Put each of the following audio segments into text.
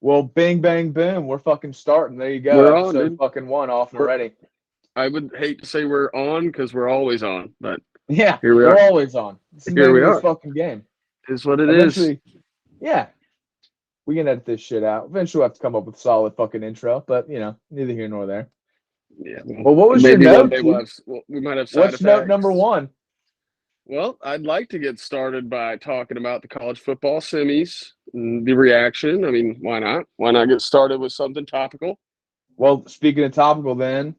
Well, bing, bang, boom. We're fucking starting. There you go. We're on, Episode dude. fucking one off and We're, ready. I would hate to say we're on because we're always on, but Yeah, here we we're are. always on. It's the Here name we of this are. fucking game. Is what it is. Eventually, yeah, we can edit this shit out. Eventually, we'll have to come up with a solid fucking intro, but neither here nor there. Yeah. Well, what was your Maybe one note, day dude? we might have side What's note number effects. one? Well, I'd like to get started by talking about the college football semis, the reaction. I mean, why not? Why not get started with something topical? Well, speaking of topical, then,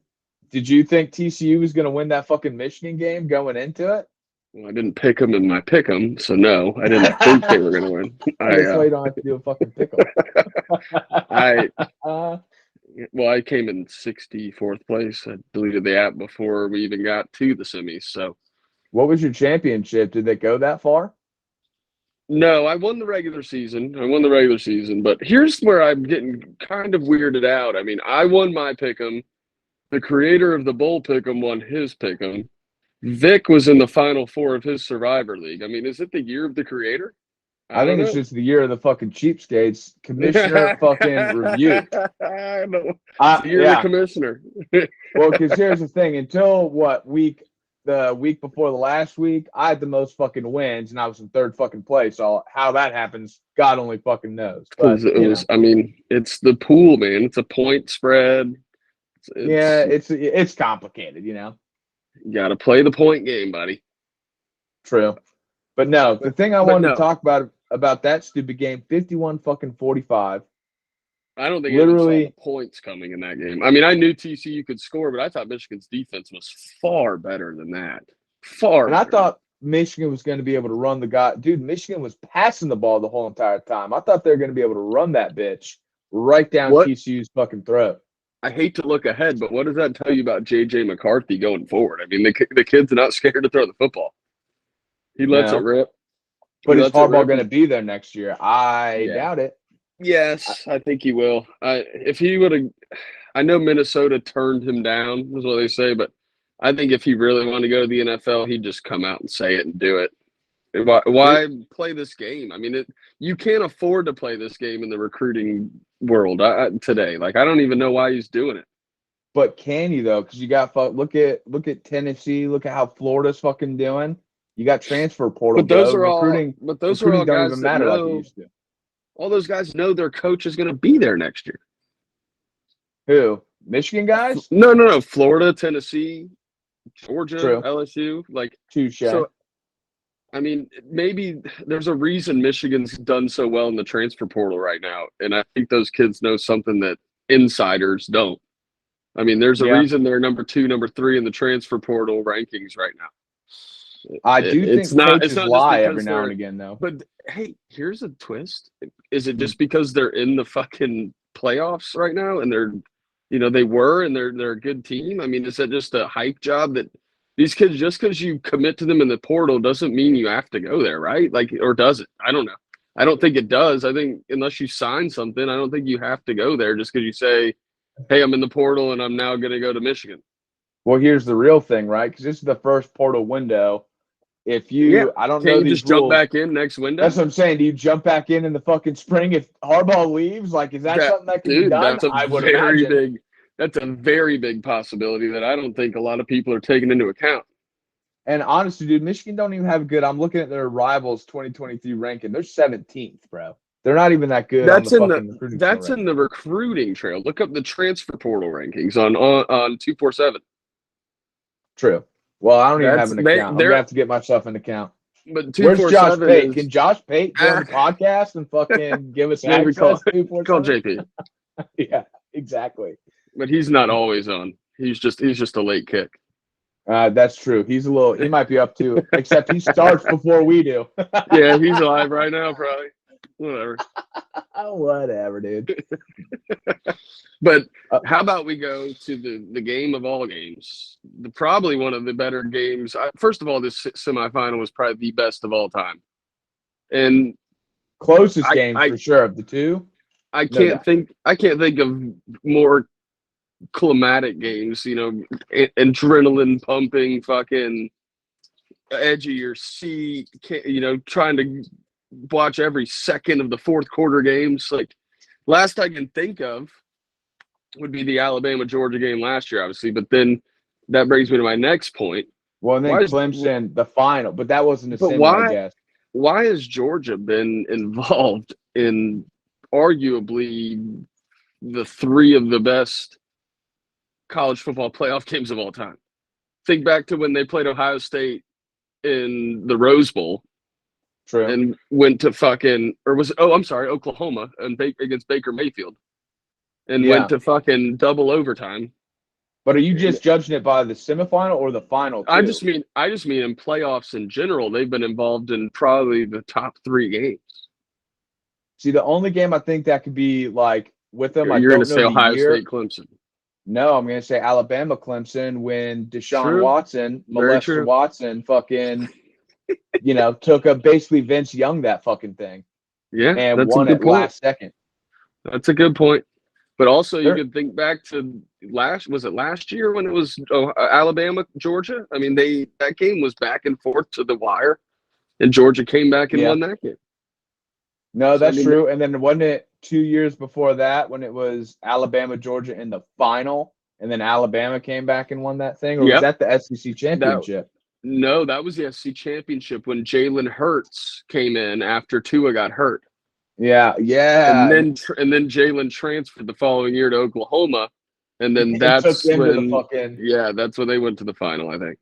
did you think TCU was going to win that fucking Michigan game going into it? Well, I didn't pick them in my pick 'em, so no, I didn't think they were going to win. I guess why you don't have to do a fucking pickle. I well, I came in 64th place. I deleted the app before we even got to the semis. So What was your championship? Did they go that far? no, I won the regular season. I won the regular season, but here's where I'm getting kind of weirded out. I mean, I won my pick 'em. The creator of the bowl pick 'em won his pick 'em. Vic was in the final four of his Survivor League. I mean, is it the year of the creator? I I don't think it's know. just the year of the fucking cheapskates. Commissioner fucking review. I know. It's the year of the Yeah. commissioner. Well, because here's the thing. Until the week before the last week, I had the most fucking wins, and I was in third fucking place. So how that happens, God only fucking knows. But Because it was, I mean, it's the pool, man. It's a point spread. yeah, It's it's complicated, you got to play the point game, buddy. True. But no, the thing I But wanted to no, talk about that stupid game, 51 fucking 45. I don't think anyone saw the Literally, points coming in that game. I mean, I knew TCU could score, but I thought Michigan's defense was far better than that. Far and I better than thought Michigan was going to be able to run the guy. Dude, Michigan was passing the ball the whole entire time. I thought they were going to be able to run that bitch right down what. TCU's fucking throat. I hate to look ahead, but what does that tell you about JJ McCarthy going forward? I mean, the kid's not scared to throw the football. He lets it No. rip. He But is lets it Harbaugh rip. going to be there next year? I Yeah. doubt it. Yes, I think he will. If he would have, I know Minnesota turned him down, is what they say, but I think if he really wanted to go to the NFL, he'd just come out and say it and do it. Why play this game? I mean, you can't afford to play this game in the recruiting world today. Like, I don't even know why he's doing it. But can you though? Because you got look at Tennessee. Look at how Florida's fucking doing. You got transfer portal, But those bro. are all. Recruiting But those are recruiting all don't guys even that matter like it know. used to. All those guys know their coach is going to be there next year. Who? Michigan guys? No. Florida, Tennessee, Georgia, True. LSU. Like, Touche. so I mean, maybe there's a reason Michigan's done so well in the transfer portal right now, and I think those kids know something that insiders don't. I mean, there's a Yeah. reason they're number 2, number 3 in the transfer portal rankings right now. I do It's think not. It's coaches not just lie every because now and they're. again, though. But hey, here's a twist. Is it Hmm. just because they're in the fucking playoffs right now and they were and they're a good team? I mean, is that just a hype job that these kids just because you commit to them in the portal doesn't mean you have to go there, right? Like, or does it? I don't know. I don't think it does. I think unless you sign something, I don't think you have to go there just because you say, "Hey, I'm in the portal and I'm now going to go to Michigan." Well, here's the real thing, right? Because this is the first portal window. Yeah, I don't can't know you these just jump rules. back in next That's window? what I'm saying. Do you jump back in the fucking spring if Harbaugh leaves? Like, is that That something that can be dude, done? I would very imagine. big. That's a very big possibility that I don't think a lot of people are taking into account. And honestly, dude, Michigan don't even have good. I'm looking at their rivals 2023 ranking. They're 17th, bro. They're not even that good on the That's in the fucking recruiting trail that's right in now. the recruiting trail. Look up the transfer portal rankings on 247. True. Well, I don't even have That's an account. I'm gonna they're have to get myself an account. but Where's Josh 247 Pate? is Can Josh Pate join the podcast and fucking give us maybe call access 247? JP, Yeah, exactly. but he's not always on. He's just a late kick. That's true. He might be up to, except he starts before we do. Yeah, he's alive right now, probably. Whatever. Whatever, dude. But Uh, how about we go to the game of all games? Probably one of the better games. First of all, this semifinal was probably the best of all time, and Closest I game I for sure of the two. I No can't doubt. think of more climatic games. Adrenaline pumping, fucking edge of your seat. Trying to watch every second of the fourth quarter games. Like Last I can think of would be the Alabama-Georgia game last year, obviously. But then that brings me to my next point. Well, and then Clemson, the final, but that wasn't a semi, I guess. Why has Georgia been involved in arguably the three of the best college football playoff games of all time? Think back to when they played Ohio State in the Rose Bowl. True. And went to Oklahoma and against Baker Mayfield. And went to fucking double overtime. But are you just judging it by the semifinal or the final too? I just mean in playoffs in general, they've been involved in probably the top 3 games. See, the only game I think that could be like with them, you're going to say Ohio State, Clemson. No, I'm going to say Alabama, Clemson when Deshaun Watson, Molester Watson, fucking, took a basically Vince Young that fucking thing. Yeah, and that's won a good it point. Last second. That's a good point. But also, you could think back to last year when it was Alabama, Georgia? I mean, that game was back and forth to the wire, and Georgia came back and won that game. No, that's true. And then wasn't it 2 years before that when it was Alabama, Georgia in the final, and then Alabama came back and won that thing? Or was that the SEC championship? No, that was the SEC championship when Jalen Hurts came in after Tua got hurt. Yeah. And then Jalen transferred the following year to Oklahoma, and then that's when that's when they went to the final, I think.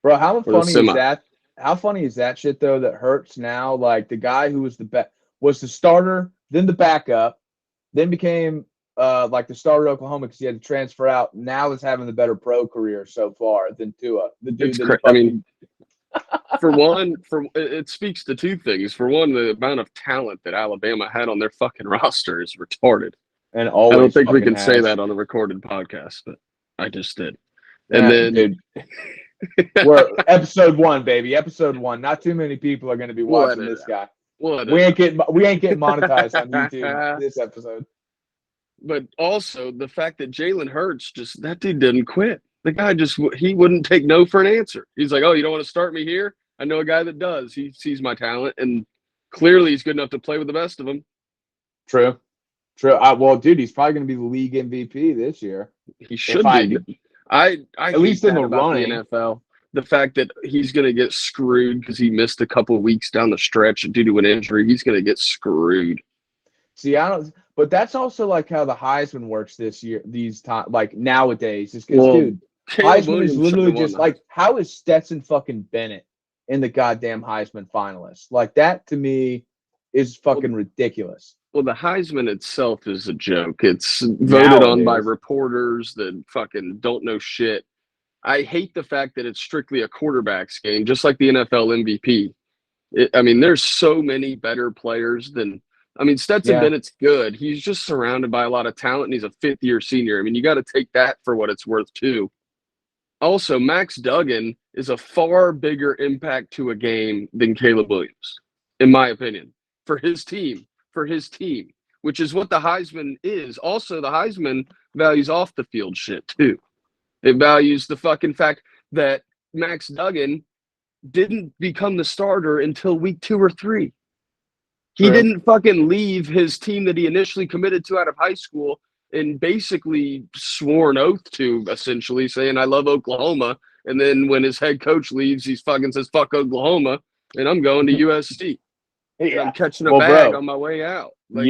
Bro, how funny is that? How funny is that shit though? That Hurts now, like the guy who was was the starter, then the backup, then became like the starter at Oklahoma because he had to transfer out. Now is having the better pro career so far than Tua. The dude. I mean, for one, it speaks to two things. For one, the amount of talent that Alabama had on their fucking roster is retarded. And always, I don't think we can say that on a recorded podcast, but I just did. And then, dude, we're episode 1, baby. Episode 1. Not too many people are going to be watching this guy. We ain't getting monetized on YouTube this episode. But also the fact that Jalen Hurts that dude didn't quit. The guy he wouldn't take no for an answer. He's like, oh, you don't want to start me here? I know a guy that does. He sees my talent, and clearly he's good enough to play with the best of them. True. Well, dude, he's probably going to be the league MVP this year. He should be. I at least in the running. The NFL. The fact that he's going to get screwed because he missed a couple of weeks down the stretch due to an injury, he's going to get screwed. See, but that's also like how the Heisman works this year, these times, like nowadays. Just because, dude, Heisman is literally just like, how is Stetson fucking Bennett in the goddamn Heisman finalist? Like that to me is fucking ridiculous. Well, the Heisman itself is a joke. It's voted on by reporters that fucking don't know shit. I hate the fact that it's strictly a quarterback's game, just like the NFL MVP. There's so many better players than. Stetson Bennett's good. He's just surrounded by a lot of talent, and he's a fifth-year senior. You got to take that for what it's worth, too. Also, Max Duggan is a far bigger impact to a game than Caleb Williams, in my opinion, for his team, which is what the Heisman is. Also, the Heisman values off-the-field shit, too. It values the fucking fact that Max Duggan didn't become the starter until week 2 or 3. He didn't fucking leave his team that he initially committed to out of high school and basically swore an oath to, essentially saying, I love Oklahoma. And then when his head coach leaves, he fucking says, fuck Oklahoma, and I'm going to USC. Yeah. I'm catching a bag on my way out. This is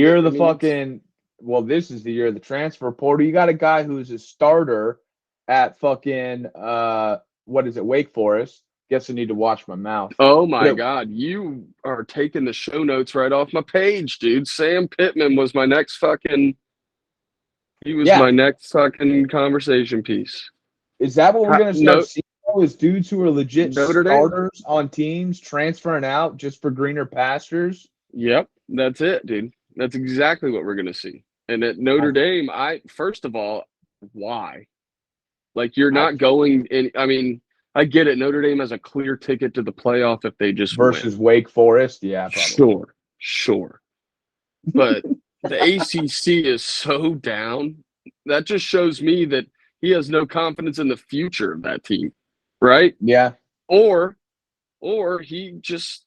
the year of the transfer portal. You got a guy who's a starter at fucking, Wake Forest. Guess I need to watch my mouth. Oh my God, you are taking the show notes right off my page, dude. Sam Pittman was my next fucking. He was my next fucking conversation piece. Is that what we're gonna start seeing? Is dudes who are legit starters on teams transferring out just for greener pastures? Yep, that's it, dude. That's exactly what we're gonna see. And at Notre Dame, first of all, why? Like you're not going in. I get it. Notre Dame has a clear ticket to the playoff if they just versus win. Wake Forest. Yeah, probably. Sure. But the ACC is so down. That just shows me that he has no confidence in the future of that team, right? Yeah. Or he just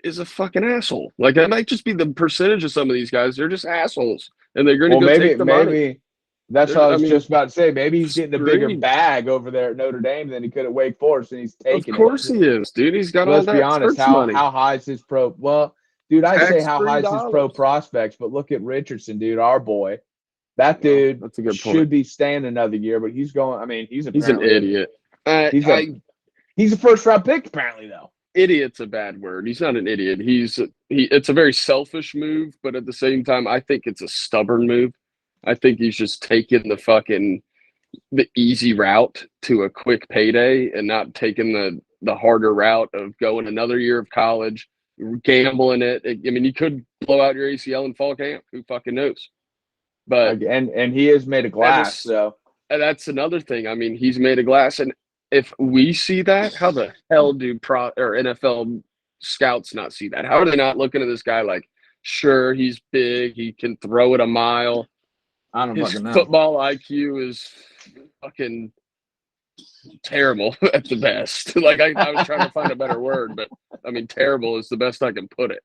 is a fucking asshole. Like it might just be the percentage of some of these guys. They're just assholes, and they're going to take the money. Maybe that's what I was just about to say. Maybe he's getting a bigger bag over there at Notre Dame than he could at Wake Forest, and he's taking it. Of course he is, dude. He's got all that. Let's be honest. How high is his pro? Well, dude, I say how high is his pro prospects, but look at Richardson, dude, our boy. That dude should be staying another year, but he's going. I mean, he's an idiot. He's a first round pick, apparently, though. Idiot's a bad word. He's not an idiot. It's a very selfish move, but at the same time, I think it's a stubborn move. I think he's just taking the easy route to a quick payday and not taking the harder route of going another year of college, gambling it. I mean, you could blow out your ACL in fall camp. Who fucking knows? But and he is made of glass, so and that's another thing. I mean, he's made of glass, and if we see that, how the hell do NFL scouts not see that? How are they not looking at this guy like, sure, he's big, he can throw it a mile. I don't fucking know. Football IQ is fucking terrible at the best. Like I was trying to find a better word, but I mean, terrible is the best I can put it.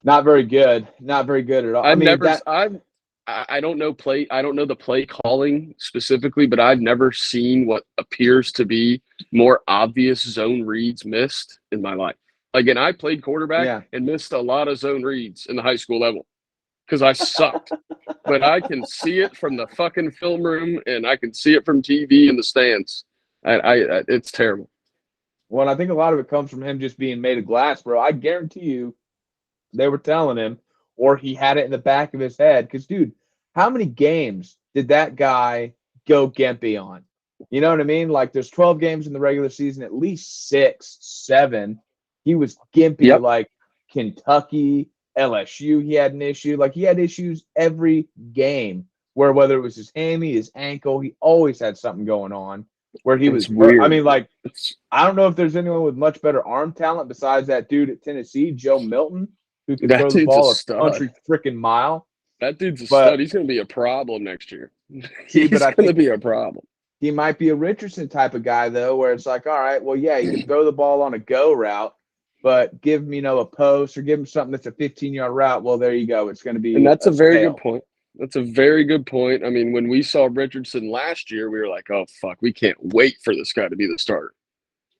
Not very good. Not very good at all. I don't know the play calling specifically, but I've never seen what appears to be more obvious zone reads missed in my life. Again, I played quarterback and missed a lot of zone reads in the high school level because I sucked. But I can see it from the fucking film room, and I can see it from TV in the stands. It's terrible. Well, I think a lot of it comes from him just being made of glass, bro. I guarantee you they were telling him, or he had it in the back of his head. Because, dude, how many games did that guy go gimpy on? You know what I mean? Like, there's 12 games in the regular season, at least 6, 7. He was gimpy, like Kentucky, LSU. He had an issue. Like, he had issues every game where whether it was his hammy, his ankle, he always had something going on where he was weird. I mean, like, I don't know if there's anyone with much better arm talent besides that dude at Tennessee, Joe Milton, who can throw the ball a country freaking mile. That dude's a stud. He's going to be a problem next year. He's going to be a problem. He might be a Richardson type of guy, though, where it's like, all right, well, yeah, you can throw the ball on a go route, but give him, a post or give him something that's a 15-yard route. Well, there you go. It's going to be. And that's a very good point. That's a very good point. I mean, when we saw Richardson last year, we were like, oh, fuck, we can't wait for this guy to be the starter.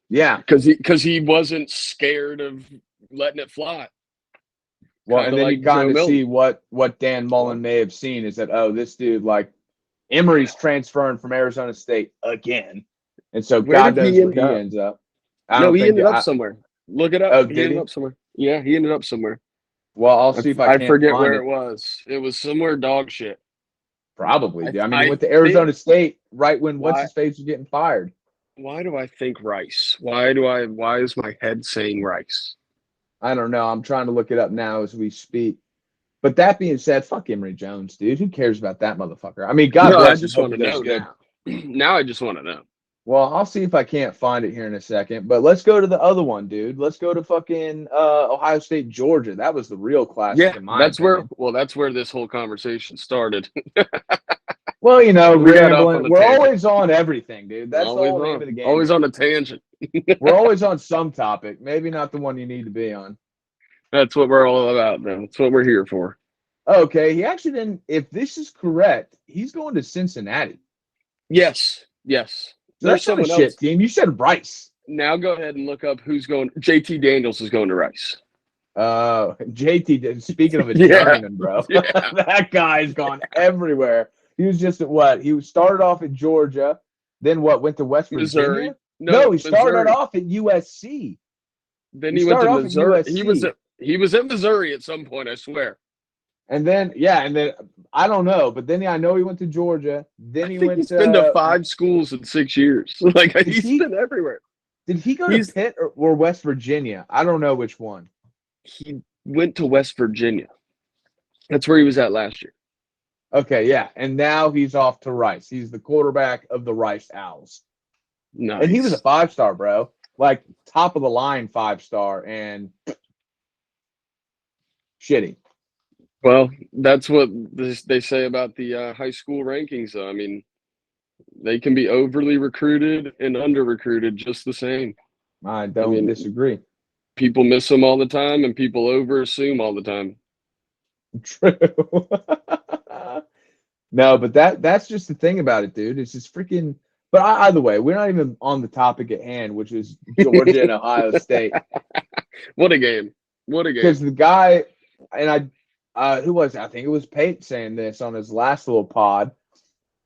Yeah. Because he wasn't scared of letting it fly. Well, and then you kind of see what Dan Mullen may have seen is that, oh, this dude, like, Emory's transferring from Arizona State again. And so God knows where he ends up. He ended up somewhere. Look it up. Oh, he ended up somewhere. Yeah, he ended up somewhere. Well, I'll see if I can forget where it was. It was somewhere dog shit. Probably. I mean, he went to Arizona State right when what's-his-face was getting fired. Why do I think Rice? Why is my head saying Rice? I don't know. I'm trying to look it up now as we speak. But that being said, fuck Emory Jones, dude. Who cares about that motherfucker? I mean, God bless him. I just want to know now. Now I just want to know. Well, I'll see if I can't find it here in a second. But let's go to the other one, dude. Let's go to fucking Ohio State, Georgia. That was the real classic in my opinion. That's where this whole conversation started. Well, rambling. We're always on everything, dude. That's the whole name of the game. Always on a tangent. We're always on some topic. Maybe not the one you need to be on. That's what we're all about, man. That's what we're here for. Okay, he actually didn't. If this is correct, he's going to Cincinnati. Yes. So that's not a shit team. You said Rice. Now go ahead and look up who's going. JT Daniels is going to Rice. JT. Speaking of a journeyman, bro, that guy's gone everywhere. He was just at what? He started off at Georgia, then went to West Virginia? Missouri. No, he started off at USC. Then he went to Missouri. He was at Missouri at some point, I swear. And then I don't know, but then I know he went to Georgia. Then he's been to 5 schools in 6 years. Like he's been everywhere. Did he go to Pitt or West Virginia? I don't know which one. He went to West Virginia. That's where he was at last year. Okay, yeah. And now he's off to Rice. He's the quarterback of the Rice Owls. Nice. And he was a 5-star, bro. Like top of the line 5-star and shitty. Well, that's what they say about the high school rankings, though. I mean, they can be overly recruited and under-recruited just the same. I don't disagree. People miss them all the time, and people over-assume all the time. True. No, but that's just the thing about it, dude. It's just freaking. But either way, we're not even on the topic at hand, which is Georgia and Ohio State. What a game! What a Because game! the guy, and who was it? I think it was Pate saying this on his last little pod,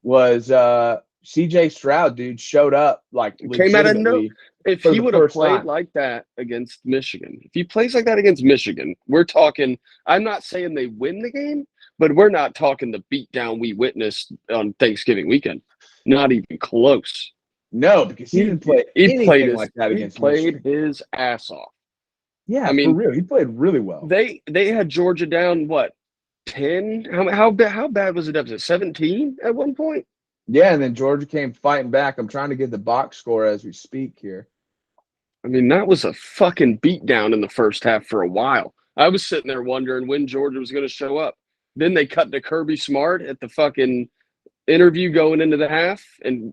was CJ Stroud, dude, showed up like Came out of legitimately if for he the would have first played time. like that against Michigan, if he plays like that against Michigan, we're talking. I'm not saying they win the game, but we're not talking the beatdown we witnessed on Thanksgiving weekend. Not even close. No, because he didn't play anything like that he against played Michigan. his ass off. Yeah, I for mean, real, he played really well. they had Georgia down what 10? How bad was the deficit? 17 at one point. Yeah, and then Georgia came fighting back. I'm trying to get the box score as we speak here. I mean, that was a fucking beatdown in the first half for a while. I was sitting there wondering when Georgia was going to show up. Then they cut to Kirby Smart at the fucking interview going into the half, and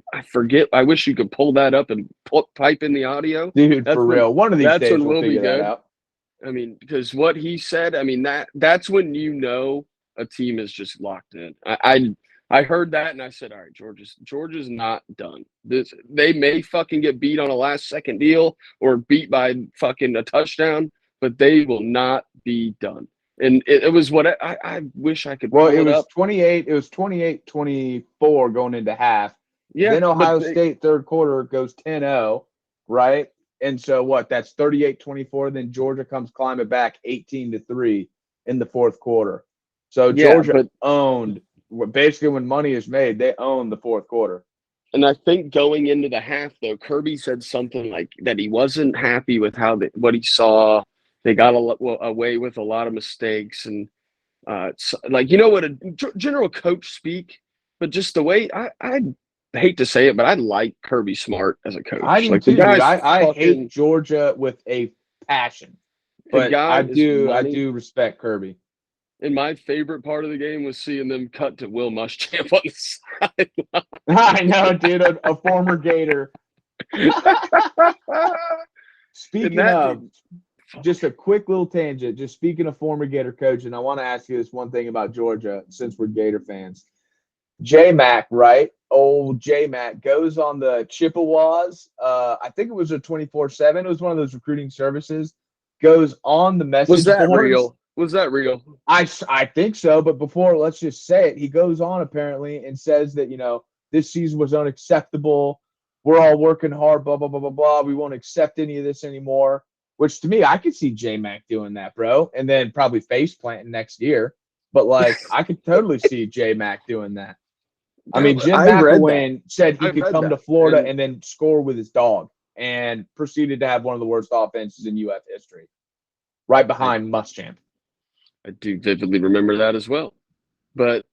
I wish you could pull that up and pipe in the audio. Dude, for real. One of these That's days when we'll we'll be figure that good. out. I mean, because what he said, I mean that's when you know a team is just locked in. I heard that and I said, all right, Georgia's not done. They may fucking get beat on a last second deal or beat by fucking a touchdown, but they will not be done. And it was what I wish I could Well, pull it up. 28. It was 28-24 going into half. Yeah, then Ohio State third quarter goes 10-0, right? And so what? That's 38-24. Then Georgia comes climbing back 18-3 in the fourth quarter. So Georgia owned. Basically, when money is made, they own the fourth quarter. And I think going into the half, though, Kirby said something like that he wasn't happy with what he saw. They got away with a lot of mistakes, and like what a general coach speak, but just the way I hate to say it, but I like Kirby Smart as a coach. I do like too, dude. I hate Georgia with a passion, but I do respect Kirby. And my favorite part of the game was seeing them cut to Will Muschamp on the sideline. I know, dude, a former Gator. Speaking of, just a quick little tangent, just speaking of former Gator coach, and I want to ask you this one thing about Georgia since we're Gator fans. J-Mac, right? Old J-Mac goes on the Chippewas. I think it was a 24/7. It was one of those recruiting services. Goes on the message boards. Was that boards. real? Was that real? I think so. But before, let's just say it. He goes on apparently and says that, this season was unacceptable. We're all working hard, blah, blah, blah, blah, blah. We won't accept any of this anymore. Which to me, I could see J-Mac doing that, bro. And then probably face planting next year. But I could totally see J-Mac doing that. I mean, Jim McElwain said he could come to Florida and then score with his dog and proceeded to have one of the worst offenses in UF history, right behind Muschamp. I do vividly remember that as well. But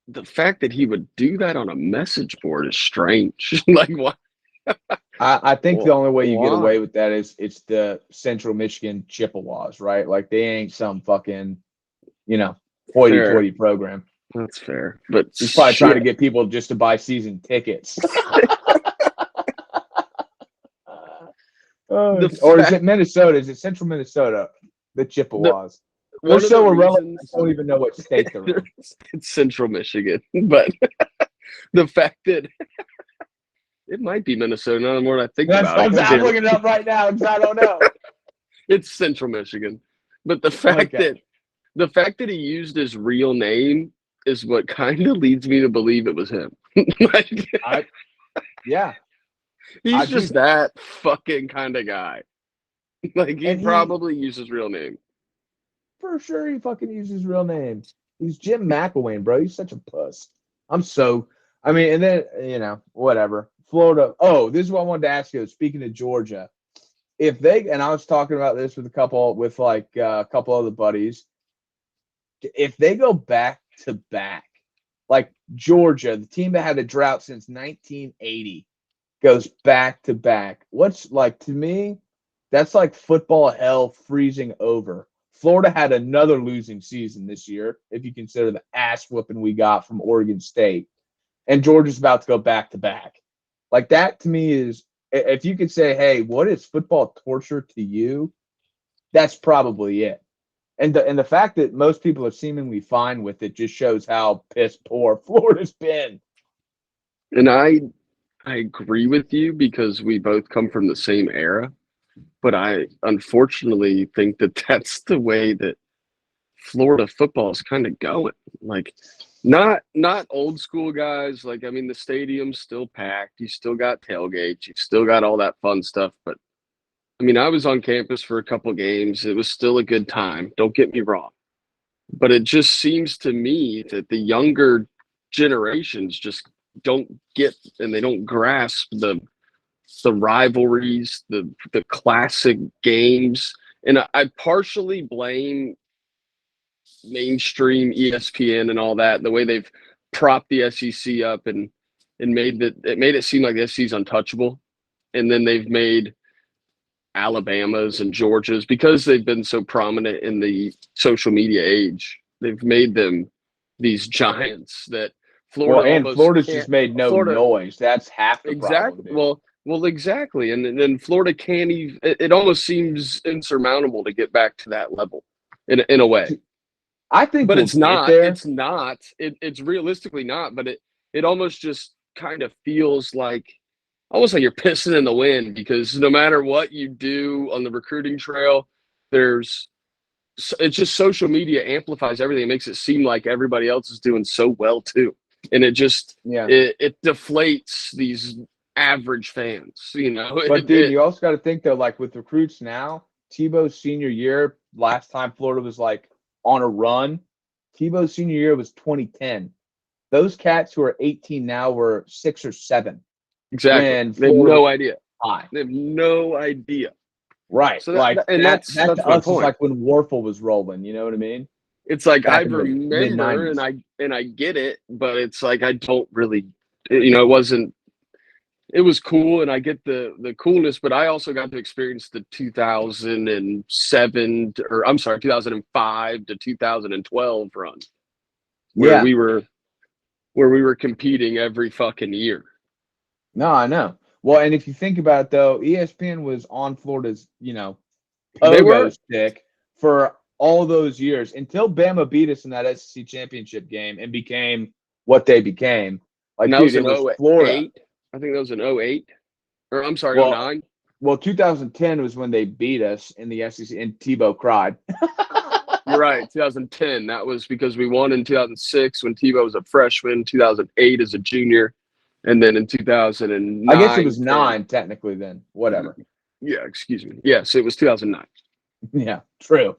the fact that he would do that on a message board is strange. Like, what? I think the only way you get away with that is it's the Central Michigan Chippewas, right? Like, they ain't some fucking, hoity-toity program. That's fair. But he's probably trying to get people just to buy season tickets. Or is it Minnesota? Is it Central Minnesota? The Chippewas. They're so irrelevant, I don't even know what state they're in. It's Central Michigan. But the fact that it might be Minnesota, not the more I think about it. I'm looking it up right now because I don't know. It's Central Michigan. But the fact that he used his real name is what kind of leads me to believe it was him. Yeah. He's just that fucking kind of guy. Like, he probably used his real name. For sure he fucking used his real name. He's Jim McElwain, bro. He's such a puss. And then, whatever. Florida. Oh, this is what I wanted to ask you. Speaking of Georgia, and I was talking about this with a couple other buddies. If they go back to back, like Georgia, the team that had a drought since 1980, goes back to back. To me, that's like football hell freezing over. Florida had another losing season this year, if you consider the ass whooping we got from Oregon State. And Georgia's about to go back to back. Like, that to me is, if you could say, hey, what is football torture to you? That's probably it. And the fact that most people are seemingly fine with it just shows how piss poor Florida's been. And I agree with you because we both come from the same era, but I unfortunately think that that's the way that Florida football is kind of going. Like, not old school guys. Like, I mean, the stadium's still packed. You still got tailgates. You still got all that fun stuff. But I mean, I was on campus for a couple games. It was still a good time. Don't get me wrong. But it just seems to me that the younger generations just don't get and they don't grasp the rivalries, the classic games. And I partially blame mainstream ESPN and all that, the way they've propped the SEC up and made it seem like the SEC is untouchable. And then they've made Alabama's and Georgia's, because they've been so prominent in the social media age, they've made them these giants that Florida and Florida's just made no noise. That's half the exactly problem. Well, exactly. And then Florida can't even. It almost seems insurmountable to get back to that level, in a way. I think, but it's not. It's not. It's realistically not. But it almost just kind of feels like almost like you're pissing in the wind, because no matter what you do on the recruiting trail, it's just social media amplifies everything. It makes it seem like everybody else is doing so well too, and it just it deflates these average fans, you know. But dude, you also got to think though, like with recruits now, Tebow's senior year, last time Florida was like on a run, Tebow's senior year was 2010. Those cats who are 18 now were 6 or 7. Exactly. They have no idea. They have no idea. Right. So that's to us is like when Warfel was rolling. You know what I mean? It's like I remember and I get it, but it's like I don't really, you know, it was cool and I get the coolness, but I also got to experience the 2005 to 2012 run where we were competing every fucking year. No, I know. Well, and if you think about it, though, ESPN was on Florida's, pogo stick for all those years until Bama beat us in that SEC championship game and became what they became. Like, dude, it was Florida. I think that was in 08. Or I'm sorry, 09. Well, 2010 was when they beat us in the SEC, and Tebow cried. You're right, 2010. That was because we won in 2006 when Tebow was a freshman, 2008 as a junior. And then in 2009, I guess it was 9 technically. Then whatever. Yeah, excuse me. Yes, it was 2009. Yeah, true.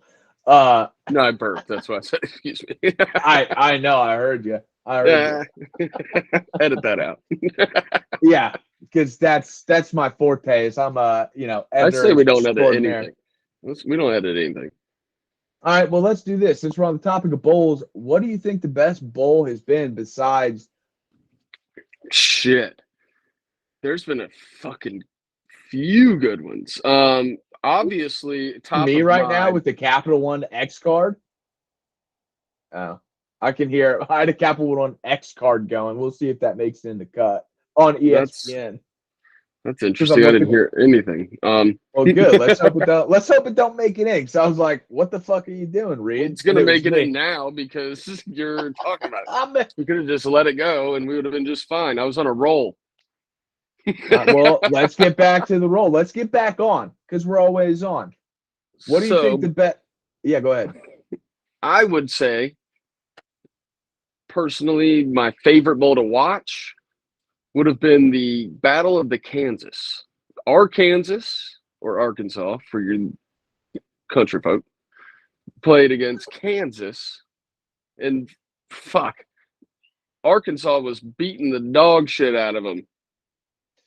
No, I burped. That's why I said excuse me. I know. I heard you. Edit that out. Yeah, because that's my forte. Is I'm a editor. I say we don't edit anything. We don't edit anything. All right. Well, let's do this. Since we're on the topic of bowls, what do you think the best bowl has been besides? Shit, there's been a fucking few good ones. Obviously, top me of right now with the Capital One X card. Oh, I can hear. I had a Capital One X card going. We'll see if that makes it in the cut on ESPN. That's interesting. I didn't hear anything. Well, good. Let's hope it don't make it in. So I was like, "What the fuck are you doing, Reed?" Well, it's gonna make it in now because you're talking about it. We could have just let it go, and we would have been just fine. I was on a roll. Well, let's get back to the roll. Let's get back on because we're always on. What do you think the bet? Yeah, go ahead. I would say, personally, my favorite bowl to watch would have been the Battle of the Kansas. Arkansas for your country folk played against Kansas, and Arkansas was beating the dog shit out of them.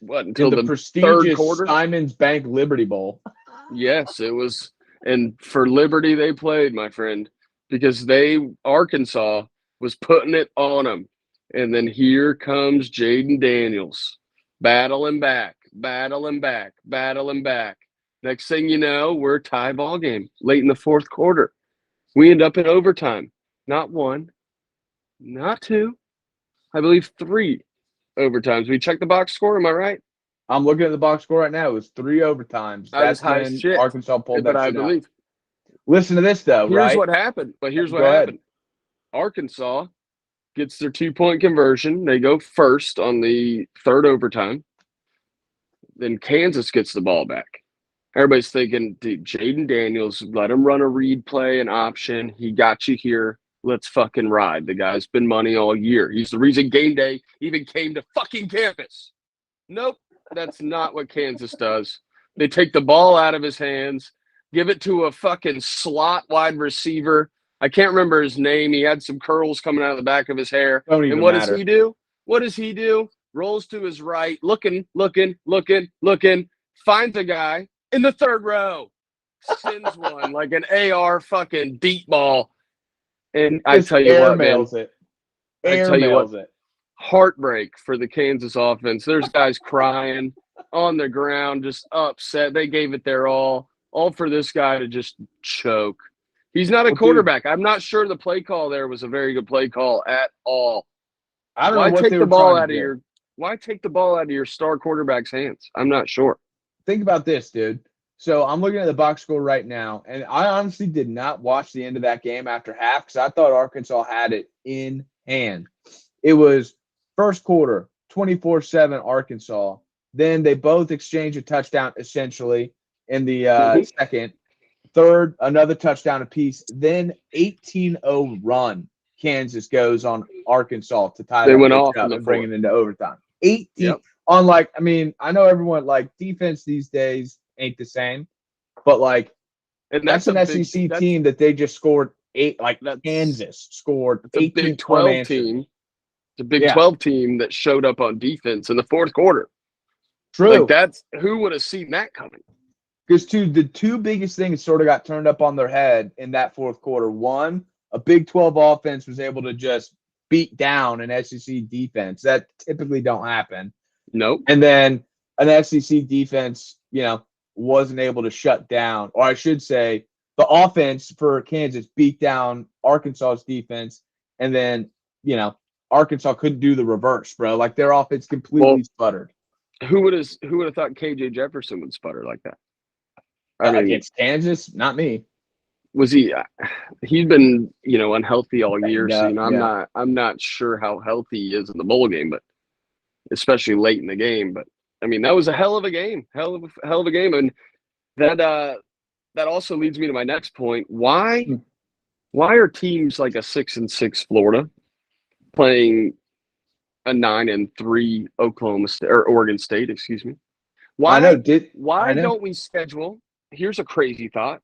What, until the prestigious third quarter? Simon's Bank Liberty Bowl. Yes, it was. And for Liberty they played, my friend, because Arkansas was putting it on them. And then here comes Jaden Daniels, battling back. Next thing you know, we're a tie ball game late in the fourth quarter. We end up in overtime. Not 1, not 2, I believe 3 overtimes. We checked the box score. Am I right? I'm looking at the box score right now. It was 3 overtimes. That's when Arkansas pulled that shit out. listen to this though. Here's what happened. But here's what happened. Arkansas gets their 2-point conversion. They go first on the third overtime. Then Kansas gets the ball back. Everybody's thinking, dude, Jaden Daniels, let him run a read play, an option. He got you here. Let's fucking ride. The guy's been money all year. He's the reason game day even came to fucking campus. Nope, that's not what Kansas does. They take the ball out of his hands, give it to a fucking slot wide receiver. I can't remember his name. He had some curls coming out of the back of his hair. And what does he do? What does he do? Rolls to his right, looking, finds a guy in the third row, sends one like an AR fucking deep ball. And I tell you what, man. I tell you what, heartbreak for the Kansas offense. There's guys crying on the ground, just upset. They gave it their all for this guy to just choke. He's not a quarterback. Dude, I'm not sure the play call there was a very good play call at all. I don't know what they were trying to do. Why take the ball out of your star quarterback's hands? I'm not sure. Think about this, dude. So I'm looking at the box score right now, and I honestly did not watch the end of that game after half because I thought Arkansas had it in hand. It was first quarter, 24-7 Arkansas. Then they both exchanged a touchdown essentially in the second. Third, another touchdown apiece. Then 18-0 run. Kansas goes on Arkansas to tie they went off and bring it into overtime. 18 on I know everyone defense these days ain't the same, but and that's an SEC team that they just scored 8. Kansas scored 18 Big 12 team. It's a Big 12 team that showed up on defense in the fourth quarter. True. Who would have seen that coming? Because the two biggest things sort of got turned up on their head in that fourth quarter. One, a Big 12 offense was able to just beat down an SEC defense. That typically don't happen. Nope. And then an SEC defense, wasn't able to shut down, or I should say, the offense for Kansas beat down Arkansas's defense, and then, Arkansas couldn't do the reverse, bro. Their offense completely sputtered. Who would have thought KJ Jefferson would sputter like that? Against Kansas, not me. Was he? He's been, unhealthy all year. So I'm not sure how healthy he is in the bowl game, but especially late in the game. But that was a hell of a game, hell of a game, and that also leads me to my next point. Why are teams like a 6-6 Florida playing a 9-3 Oklahoma State or Oregon State? Excuse me. Why don't we schedule? Here's a crazy thought.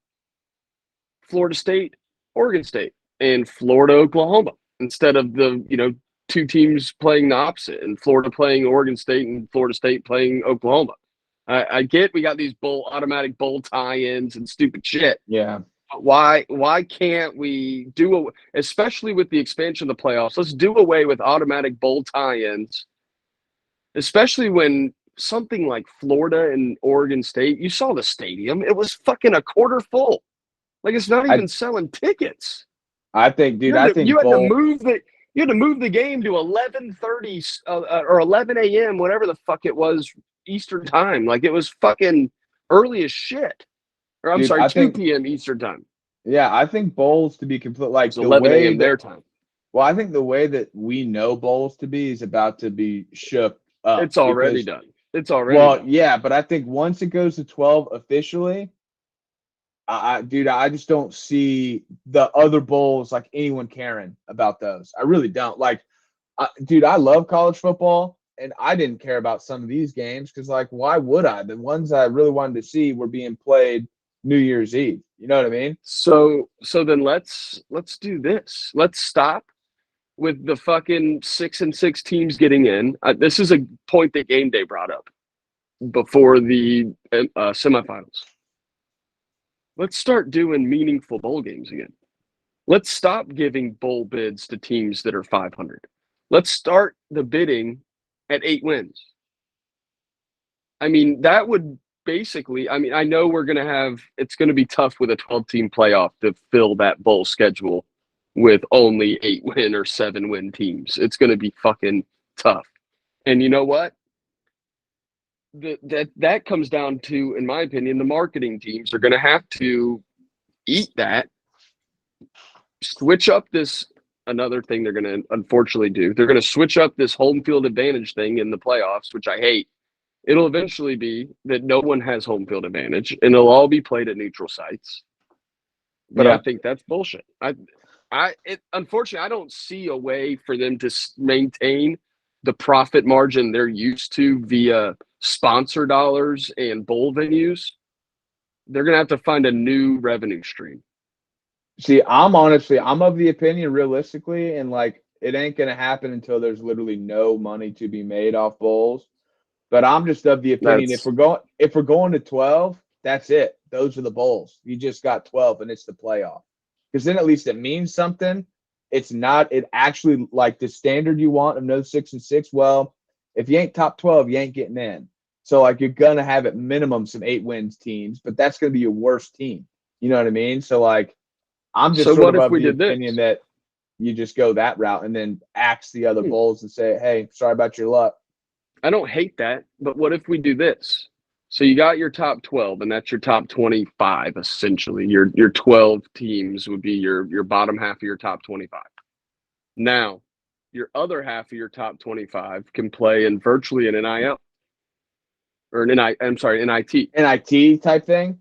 Florida State, Oregon State, and Florida, Oklahoma, instead of the, two teams playing the opposite, and Florida playing Oregon State and Florida State playing Oklahoma. I get we got these automatic bowl tie-ins and stupid shit. Yeah. Why can't we especially with the expansion of the playoffs, let's do away with automatic bowl tie-ins, especially when something like Florida and Oregon State, you saw the stadium. It was fucking a quarter full. It's not even selling tickets. I think, dude, you had to move the game to 11:30 or 11 a.m., whatever the fuck it was, Eastern time. It was fucking early as shit. Or I'm sorry, 2 p.m. Eastern time. Yeah, I think bowls to be complete it's 11 a.m. their time. Well, I think the way that we know bowls to be is about to be shook up. It's already done. It's already done. Yeah, but I think once it goes to 12 officially, I just don't see the other bowls anyone caring about those. I really don't. I love college football, and I didn't care about some of these games because, why would I? The ones I really wanted to see were being played New Year's Eve. You know what I mean? So then let's do this. Let's stop with the fucking 6-6 teams getting in. This is a point that Game Day brought up before the semifinals. Let's start doing meaningful bowl games again. Let's stop giving bowl bids to teams that are 500. Let's start the bidding at 8 wins. That would basically, I know it's going to be tough with a 12-team playoff to fill that bowl schedule with only 8-win or 7-win teams. It's going to be fucking tough. And you know what? That comes down to, in my opinion, the marketing teams are going to have to eat that. Switch up this. Another thing they're going to unfortunately do. They're going to switch up this home field advantage thing in the playoffs, which I hate. It'll eventually be that no one has home field advantage, and it'll all be played at neutral sites. But I think that's bullshit. Unfortunately, I don't see a way for them to maintain the profit margin they're used to via sponsor dollars and bowl venues. They're going to have to find a new revenue stream. See, I'm of the opinion, realistically, and like it ain't going to happen until there's literally no money to be made off bowls. But I'm just of the opinion if we're going to 12, that's it. Those are the bowls. You just got 12, and it's the playoff. Because then at least it means something. It's not. It actually like the standard you want of no 6 and 6. Well, if you ain't top 12, you ain't getting in. So like you're gonna have at minimum some 8 wins teams, but that's gonna be your worst team. You know what I mean? So like I'm just sort of the opinion that you just go that route and then axe the other bowls and say, hey, sorry about your luck. I don't hate that, but what if we do this? So you got your top 12, and that's your top 25, essentially. Your 12 teams would be your bottom half of your top 25. Now, your other half of your top 25 can play in virtually an NIL. Or an NIT. NIT type thing?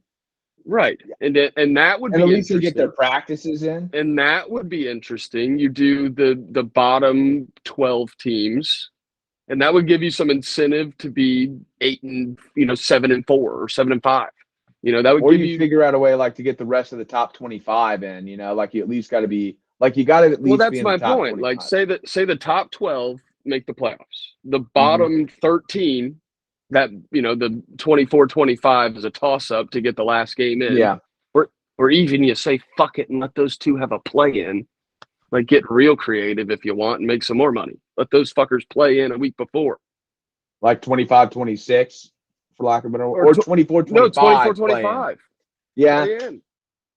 Right. And that would be interesting. And at least they get their practices in. And that would be interesting. You do the bottom 12 teams. And that would give you some incentive to be 7-4 or 7-5. That would give you figure out a way like to get the rest of the top 25 in. Like you at least got to be like you got to at least. Well, that's be in my the top point. 25. Like say the top 12 make the playoffs. The bottom 13, that the 24-25 is a toss up to get the last game in. Yeah. Or even you say fuck it and let those two have a play in. Like, get real creative if you want and make some more money. Let those fuckers play in a week before. Like 25-26, for lack of a better word. Or 24-25. No, 24-25. Yeah.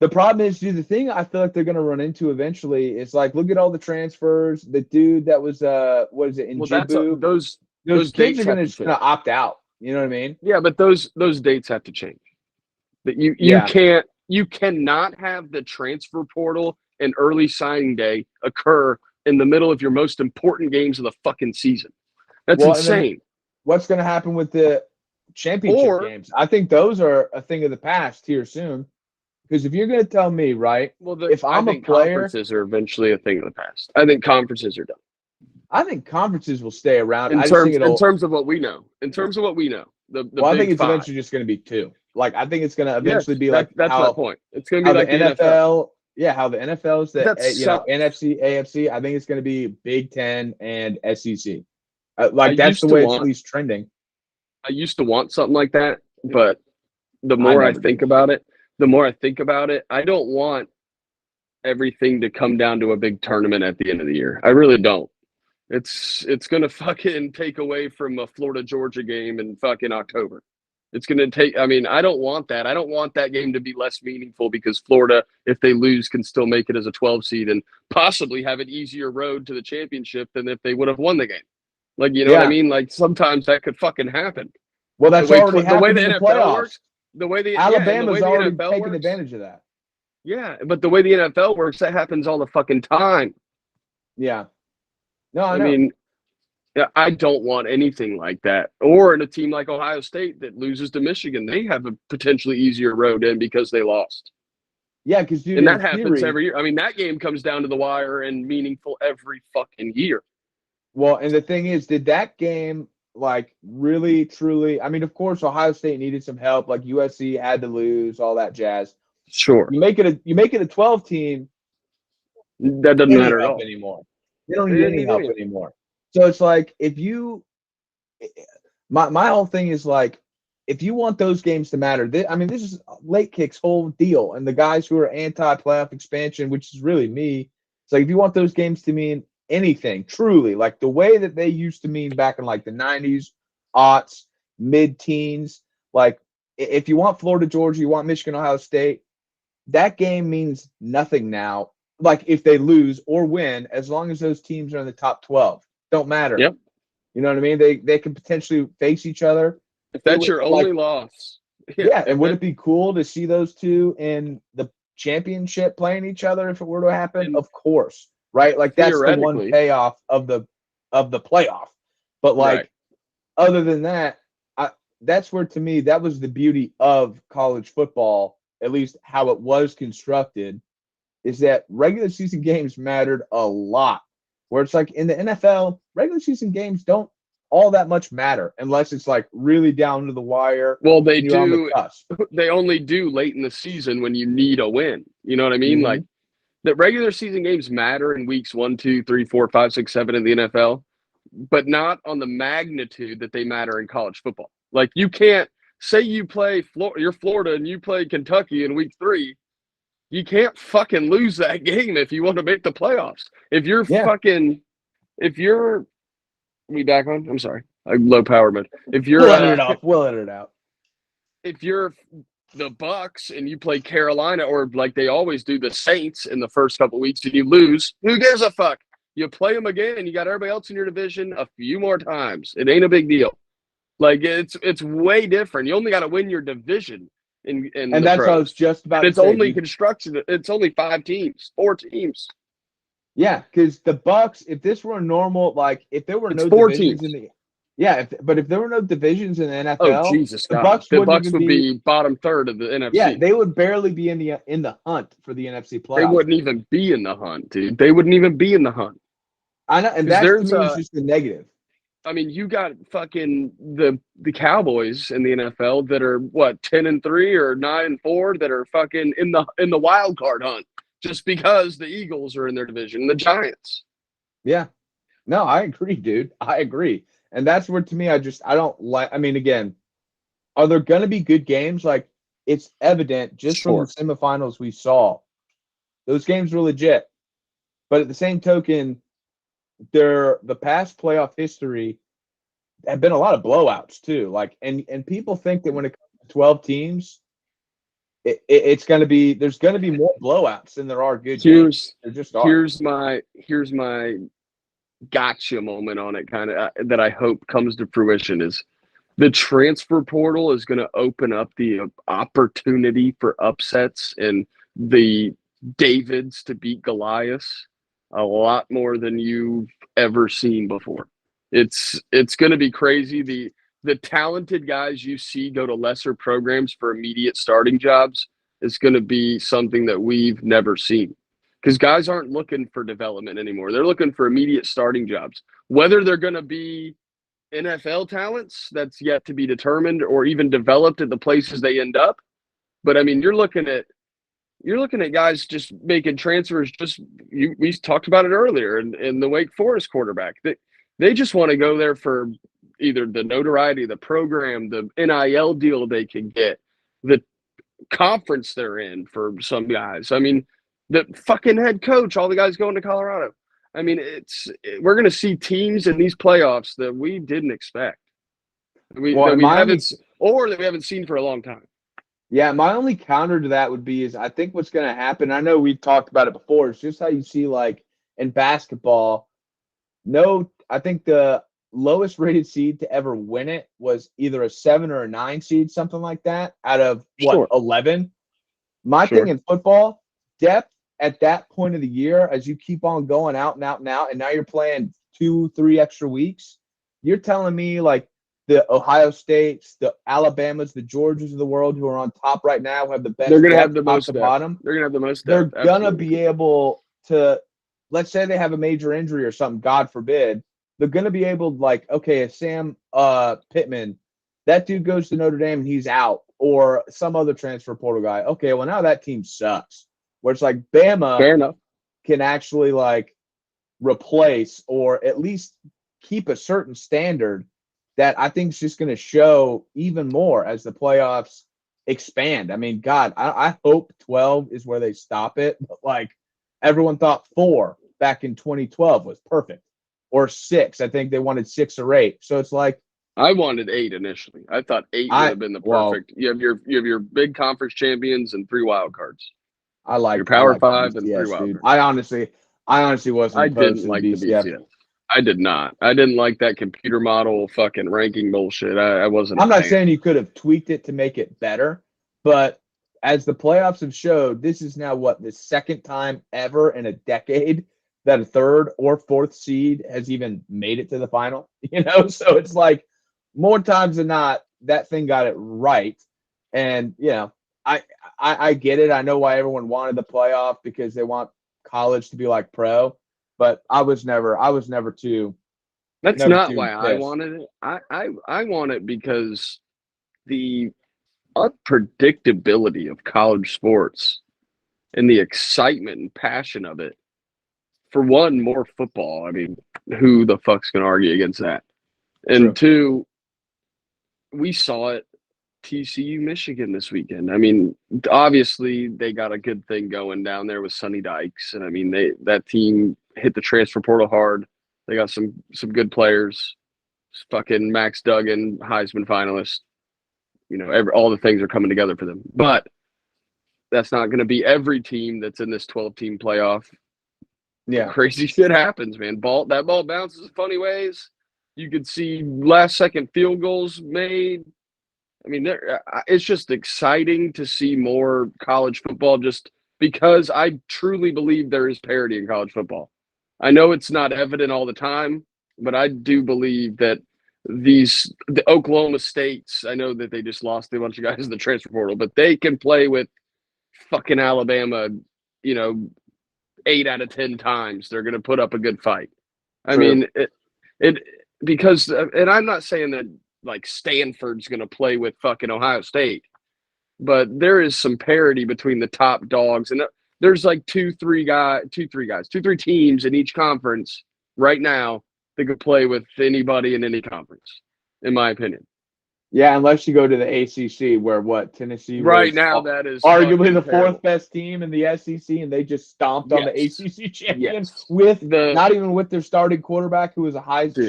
The problem is, dude, the thing I feel like they're going to run into eventually is, like, look at all the transfers. The dude that was, what is it, in Jibu? Those kids are going to opt out. You know what I mean? Yeah, but those dates have to change. That you cannot have the transfer portal and early signing day occur in the middle of your most important games of the fucking season. That's insane. What's going to happen with the championship games? I think those are a thing of the past here soon. Because if you're going to tell me, right, if I'm a player, conferences are eventually a thing of the past. I think conferences are done. I think conferences will stay around. In terms of what we know. In terms of what we know. I think it's eventually just going to be 2. Like, I think it's going to eventually be like that's my point. It's going to be like the NFL. Yeah, how the NFL's NFC, AFC. I think it's going to be Big Ten and SEC. That's the way it's at least trending. I used to want something like that, but the more I think about it, I don't want everything to come down to a big tournament at the end of the year. I really don't. It's going to fucking take away from a Florida-Georgia game in fucking October. It's going to take – I mean, I don't want that. I don't want that game to be less meaningful because Florida, if they lose, can still make it as a 12 seed and possibly have an easier road to the championship than if they would have won the game. Like, you know what I mean? Like, sometimes that could fucking happen. Well, that's already happened in the playoffs. Works, the way the Alabama's already NFL taking works, advantage of that. Yeah, but the way the NFL works, that happens all the fucking time. Yeah. No, I mean, I don't want anything like that. Or in a team like Ohio State that loses to Michigan, they have a potentially easier road in because they lost. Yeah, because that happens every year. I mean, that game comes down to the wire and meaningful every fucking year. Well, and the thing is, did that game like really, truly? I mean, of course, Ohio State needed some help. Like USC had to lose, all that jazz. Sure. You make it a 12 team. That doesn't matter at all anymore. They don't need any help anymore. So it's like my whole thing is like, if you want those games to matter, this is Late Kick's whole deal. And the guys who are anti-playoff expansion, which is really me, it's like if you want those games to mean anything, truly, like the way that they used to mean back in like the 90s, aughts, mid-teens, like if you want Florida, Georgia, you want Michigan, Ohio State, that game means nothing now. Like if they lose or win, as long as those teams are in the top 12. Don't matter. Yep. You know what I mean? They can potentially face each other. If that's your only loss. Yeah. And would it be cool to see those two in the championship playing each other if it were to happen? Of course, right? Like that's the one payoff of the playoff. But like other than that, that's where to me that was the beauty of college football, at least how it was constructed, is that regular season games mattered a lot. Where it's like in the NFL, regular season games don't all that much matter unless it's like really down to the wire. Well, they do. They only do late in the season when you need a win. You know what I mean? Mm-hmm. Like the regular season games matter in weeks 1, 2, 3, 4, 5, 6, 7 in the NFL, but not on the magnitude that they matter in college football. Like you can't say you play you're Florida and you play Kentucky in week 3. You can't fucking lose that game if you want to make the playoffs. If you're we back on? I'm sorry. Low power mode. If you're we'll edit it out. If you're the Bucks and you play Carolina, or like they always do, the Saints in the first couple weeks, and you lose, who gives a fuck? You play them again, and you got everybody else in your division a few more times. It ain't a big deal. Like it's way different. You only got to win your division. And that's what I was just about. It's only construction. It's only 4 teams. Yeah, because the Bucks, if this were a normal, like if there were no divisions in the, but if there were no divisions in the NFL, oh Jesus God, the Bucks would be bottom third of the NFC. Yeah, they would barely be in the hunt for the NFC playoffs. They wouldn't even be in the hunt, dude. They wouldn't even be in the hunt. I know, and that to me is just the negative. I mean, you got fucking the Cowboys in the NFL that are what 10-3 or 9-4 that are fucking in the wild card hunt just because the Eagles are in their division, the Giants. Yeah, no, I agree, dude. I agree, and that's where to me I don't like. I mean, again, are there going to be good games? Like it's evident just from the semifinals we saw, those games were legit. But at the same token, the past playoff history have been a lot of blowouts too. Like, and people think that when it comes to 12 teams, it's going to be there's going to be more blowouts than there are good games. Here's my gotcha moment on it, kind of that I hope comes to fruition is the transfer portal is going to open up the opportunity for upsets and the Davids to beat Goliaths a lot more than you've ever seen before. It's going to be crazy. The talented guys you see go to lesser programs for immediate starting jobs is going to be something that we've never seen because guys aren't looking for development anymore. They're looking for immediate starting jobs. Whether they're going to be NFL talents, that's yet to be determined or even developed at the places they end up. But I mean, you're looking at guys just making transfers. We talked about it earlier in the Wake Forest quarterback. They just want to go there for either the notoriety of the program, the NIL deal they can get, the conference they're in for some guys. I mean, the fucking head coach, all the guys going to Colorado. I mean, we're going to see teams in these playoffs that we didn't expect. That we haven't seen for a long time. Yeah, my only counter to that would be is I think what's going to happen, I know we've talked about it before, it's just how you see like in basketball, I think the lowest rated seed to ever win it was either a 7 or a 9 seed, something like that, out of 11. My thing in football, depth at that point of the year, as you keep on going out and out and out, and now you're playing 2-3 extra weeks, you're telling me like the Ohio States, the Alabamas, the Georgias of the world who are on top right now have the best. They're going to have the most top to bottom. They're going to have the most. They're going to be able to, let's say they have a major injury or something, God forbid, they're going to be able to like, okay, if Sam Pittman, that dude goes to Notre Dame and he's out, or some other transfer portal guy. Okay, well now that team sucks. Where it's like Bama can actually like replace or at least keep a certain standard that I think is just going to show even more as the playoffs expand. I mean, God, I hope 12 is where they stop it. But like everyone thought 4 back in 2012 was perfect, or 6. I think they wanted 6 or 8. So it's like I wanted 8 initially. I thought 8 would have been the perfect. You have your big conference champions and 3 wild cards. I like your Power 5 and 3 wild cards. I honestly wasn't. I didn't like the BCS. I did not. I didn't like that computer model fucking ranking bullshit. I wasn't. I'm not saying you could have tweaked it to make it better, but as the playoffs have showed, this is now the second time ever in a decade that a third or fourth seed has even made it to the final. So it's like more times than not, that thing got it right. And I get it. I know why everyone wanted the playoff because they want college to be like pro, but I was never too. That's never not too why I pissed. wanted it. I want it because the unpredictability of college sports and the excitement and passion of it. For one, more football. I mean, who the fuck's gonna argue against that? And True. two, we saw it TCU Michigan this weekend. I mean, obviously they got a good thing going down there with Sonny Dykes, and I mean that team hit the transfer portal hard. They got some good players. Fucking Max Duggan, Heisman finalist. All the things are coming together for them. But that's not going to be every team that's in this 12-team playoff. Yeah, crazy shit happens, man. That ball bounces funny ways. You could see last-second field goals made. I mean, it's just exciting to see more college football just because I truly believe there is parity in college football. I know it's not evident all the time, but I do believe that the Oklahoma States, I know that they just lost a bunch of guys in the transfer portal, but they can play with fucking Alabama, 8 out of 10 times. They're going to put up a good fight. I mean, because, and I'm not saying that like Stanford's going to play with fucking Ohio State, but there is some parity between the top dogs, and there's like two, three teams in each conference right now that could play with anybody in any conference, in my opinion. Yeah, unless you go to the ACC, where Tennessee right was now that is arguably the terrible. fourth best team in the SEC, and they just stomped on the ACC champions with not even with their starting quarterback, who was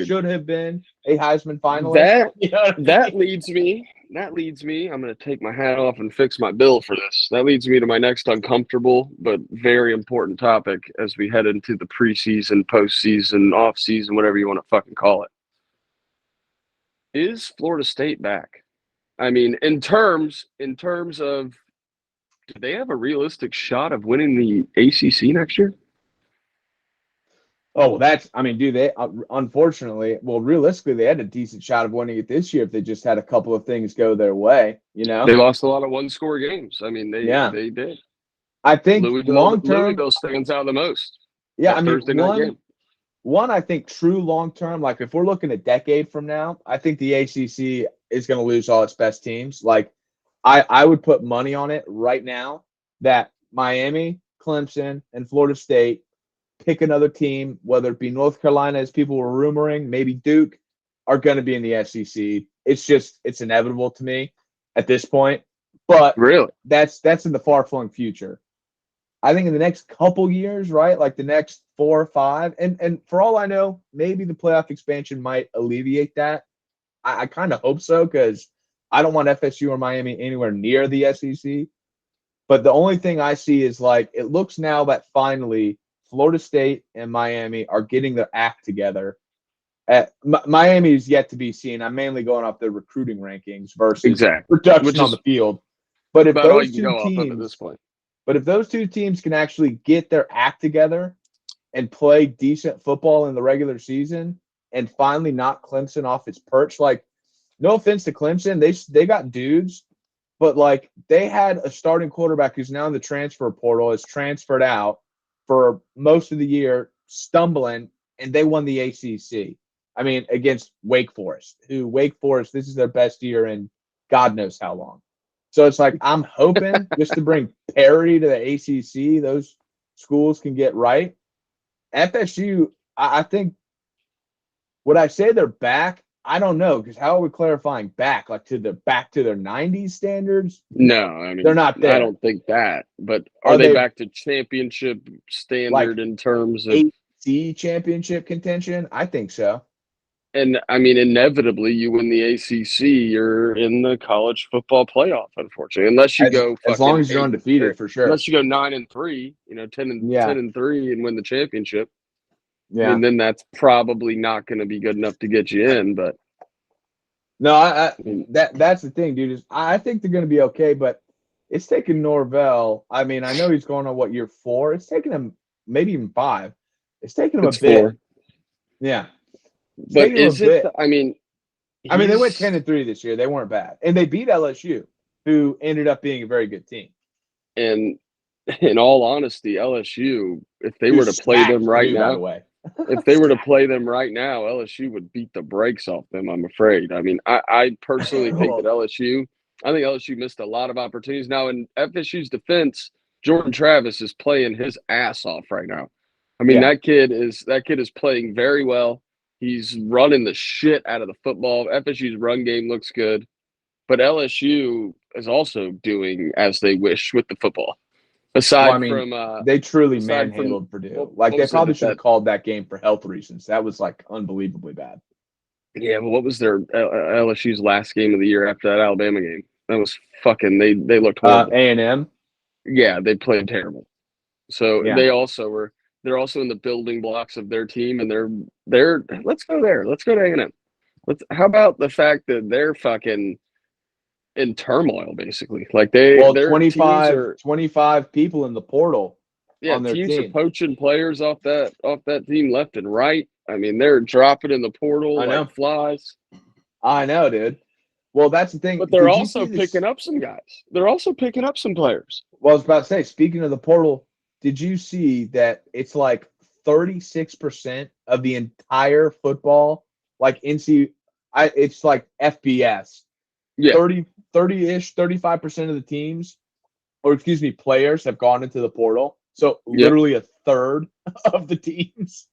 should have been a Heisman finalist. That leads me. I'm going to take my hat off and fix my bill for this. That leads me to my next uncomfortable but very important topic as we head into the preseason, postseason, off-season, whatever you want to fucking call it. Is Florida State back? I mean, in terms of, do they have a realistic shot of winning the ACC next year? Oh, they unfortunately, realistically, they had a decent shot of winning it this year if they just had a couple of things go their way. They lost a lot of one-score games. I mean, they did. I think long-term stands out the most. Yeah, one, I think true long-term, like if we're looking a decade from now, I think the ACC is going to lose all its best teams. Like I would put money on it right now that Miami, Clemson, and Florida State pick another team, whether it be North Carolina, as people were rumoring, maybe Duke, are going to be in the SEC. It's inevitable to me at this point. But really, that's in the far-flung future. I think in the next couple years, right, like the next 4 or 5, and for all I know, maybe the playoff expansion might alleviate that. I kind of hope so, because I don't want FSU or Miami anywhere near the SEC. But the only thing I see is like it looks now that finally Florida State and Miami are getting their act together. Miami is yet to be seen. I'm mainly going off their recruiting rankings versus production on the field. But if those two teams at this point. But if those two teams can actually get their act together and play decent football in the regular season and finally knock Clemson off its perch, like, no offense to Clemson, they got dudes, but like they had a starting quarterback who's now in the transfer portal, is transferred out for most of the year, stumbling, and they won the ACC. I mean, against Wake Forest, this is their best year in God knows how long. So it's like I'm hoping just to bring parity to the ACC, those schools can get right. FSU, I think, would I say they're back? I don't know, because how are we clarifying back? Like back to their 90s standards? No, I mean, they're not there. I don't think that. But are they back to championship standard in terms of ACC championship contention? I think so. And I mean, inevitably, you win the ACC, you're in the college football playoff. Unfortunately, unless you go as long as you're undefeated, for sure. Unless you go 9-3, 10-3, and win the championship. Yeah, I mean, then that's probably not going to be good enough to get you in. But no, that's the thing, dude. Is I think they're going to be okay. But it's taken Norvell. I mean, I know he's going on year 4. It's taken him maybe even 5. It's taken him It's a bit. 4. Yeah. It's but is it? I mean, they went 10-3 this year. They weren't bad, and they beat LSU, who ended up being a very good team. And in all honesty, LSU, if they were to play them right now, by the way. if they were to play them right now, LSU would beat the brakes off them, I'm afraid. I mean, I personally think that I think LSU missed a lot of opportunities. Now, in FSU's defense, Jordan Travis is playing his ass off right now. I mean, that kid is playing very well. He's running the shit out of the football. FSU's run game looks good. But LSU is also doing as they wish with the football. Aside from they truly manhandled Purdue. They probably should have called that game for health reasons. That was unbelievably bad. Yeah, but what was their LSU's last game of the year after that Alabama game? That was fucking. They looked horrible. A&M. Yeah, they played terrible. So they're also in the building blocks of their team, and they're. Let's go there. Let's go to A&M. How about the fact that they're fucking in turmoil, basically? Their 25 people in the portal. Yeah, on their teams team. are poaching players off that team left and right. I mean, they're dropping in the portal like flies. I know, dude. Well, that's the thing. But they're also picking up some guys. They're also picking up some players. Well, I was about to say, speaking of the portal, did you see that it's 36% of the entire football, it's like FBS. Yeah. 30-ish, 35% of the teams, players have gone into the portal. So literally a third of the teams.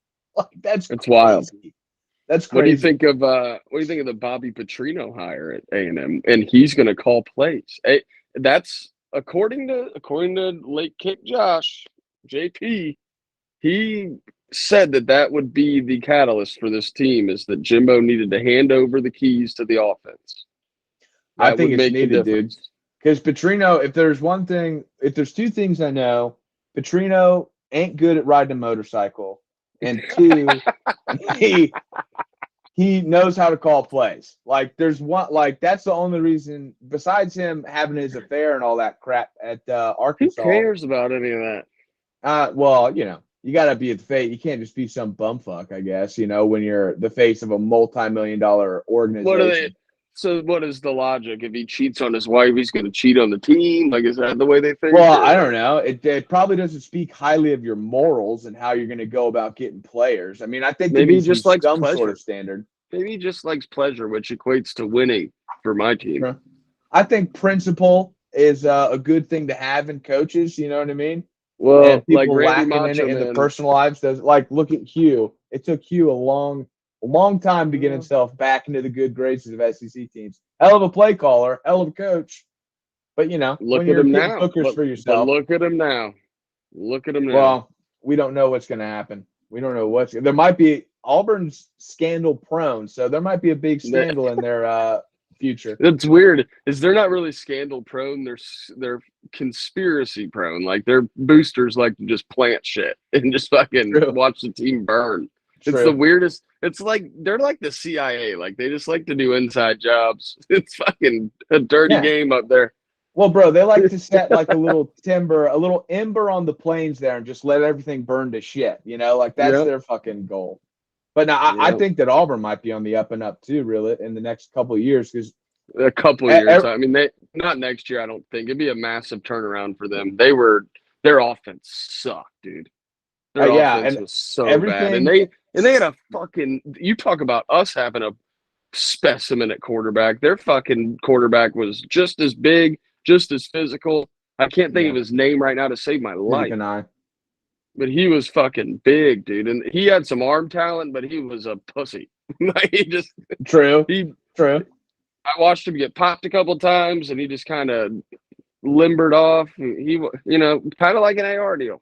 That's crazy. Wild. That's crazy. What do you think of the Bobby Petrino hire at A&M? And he's going to call plays. That's according to late kick Josh JP. He said that would be the catalyst for this team, is that Jimbo needed to hand over the keys to the offense. I think it's needed, dude. Because Petrino, if there's 2 things I know, Petrino ain't good at riding a motorcycle, and 2, he knows how to call plays. There's one, that's the only reason, besides him having his affair and all that crap at Arkansas. Who cares about any of that? Well, you got to be at the face. You can't just be some bumfuck, I guess, when you're the face of a multi-million-dollar organization. So what is the logic? If he cheats on his wife, he's going to cheat on the team? Is that the way they think? Well, I don't know. It probably doesn't speak highly of your morals and how you're going to go about getting players. I mean, I think maybe he just likes some pleasure. sort of standard. Maybe he just likes pleasure, which equates to winning for my team. Sure. I think principle is a good thing to have in coaches. You know what I mean? Well, and people lacking in it in their personal lives. Look at Hugh. It took Hugh a long time to get himself back into the good graces of SEC teams. Hell of a play caller, hell of a coach. But look at him now. For yourself. Look at him now. Well, we don't know what's going to happen. We don't know there might be Auburn's scandal prone, so there might be a big scandal in their future. That's weird. They're not really scandal prone. They're conspiracy prone. Their boosters like to just plant shit and just fucking watch the team burn. True. It's the weirdest. It's they're like the CIA. They just like to do inside jobs. It's fucking a dirty game up there. Well, bro, they like to set a little ember on the plains there and just let everything burn to shit. That's their fucking goal. But now I think that Auburn might be on the up and up too, really, in the next couple of years. Because a couple of years. I mean, not next year. I don't think it'd be a massive turnaround for them. Their offense sucked, dude. Their offense was so bad, and they had a fucking. You talk about us having a specimen at quarterback. Their fucking quarterback was just as big, just as physical. I can't think of his name right now to save my life. But he was fucking big, dude, and he had some arm talent, but he was a pussy. True. I watched him get popped a couple times, and he just kind of limbered off. He, kind of like an AR deal.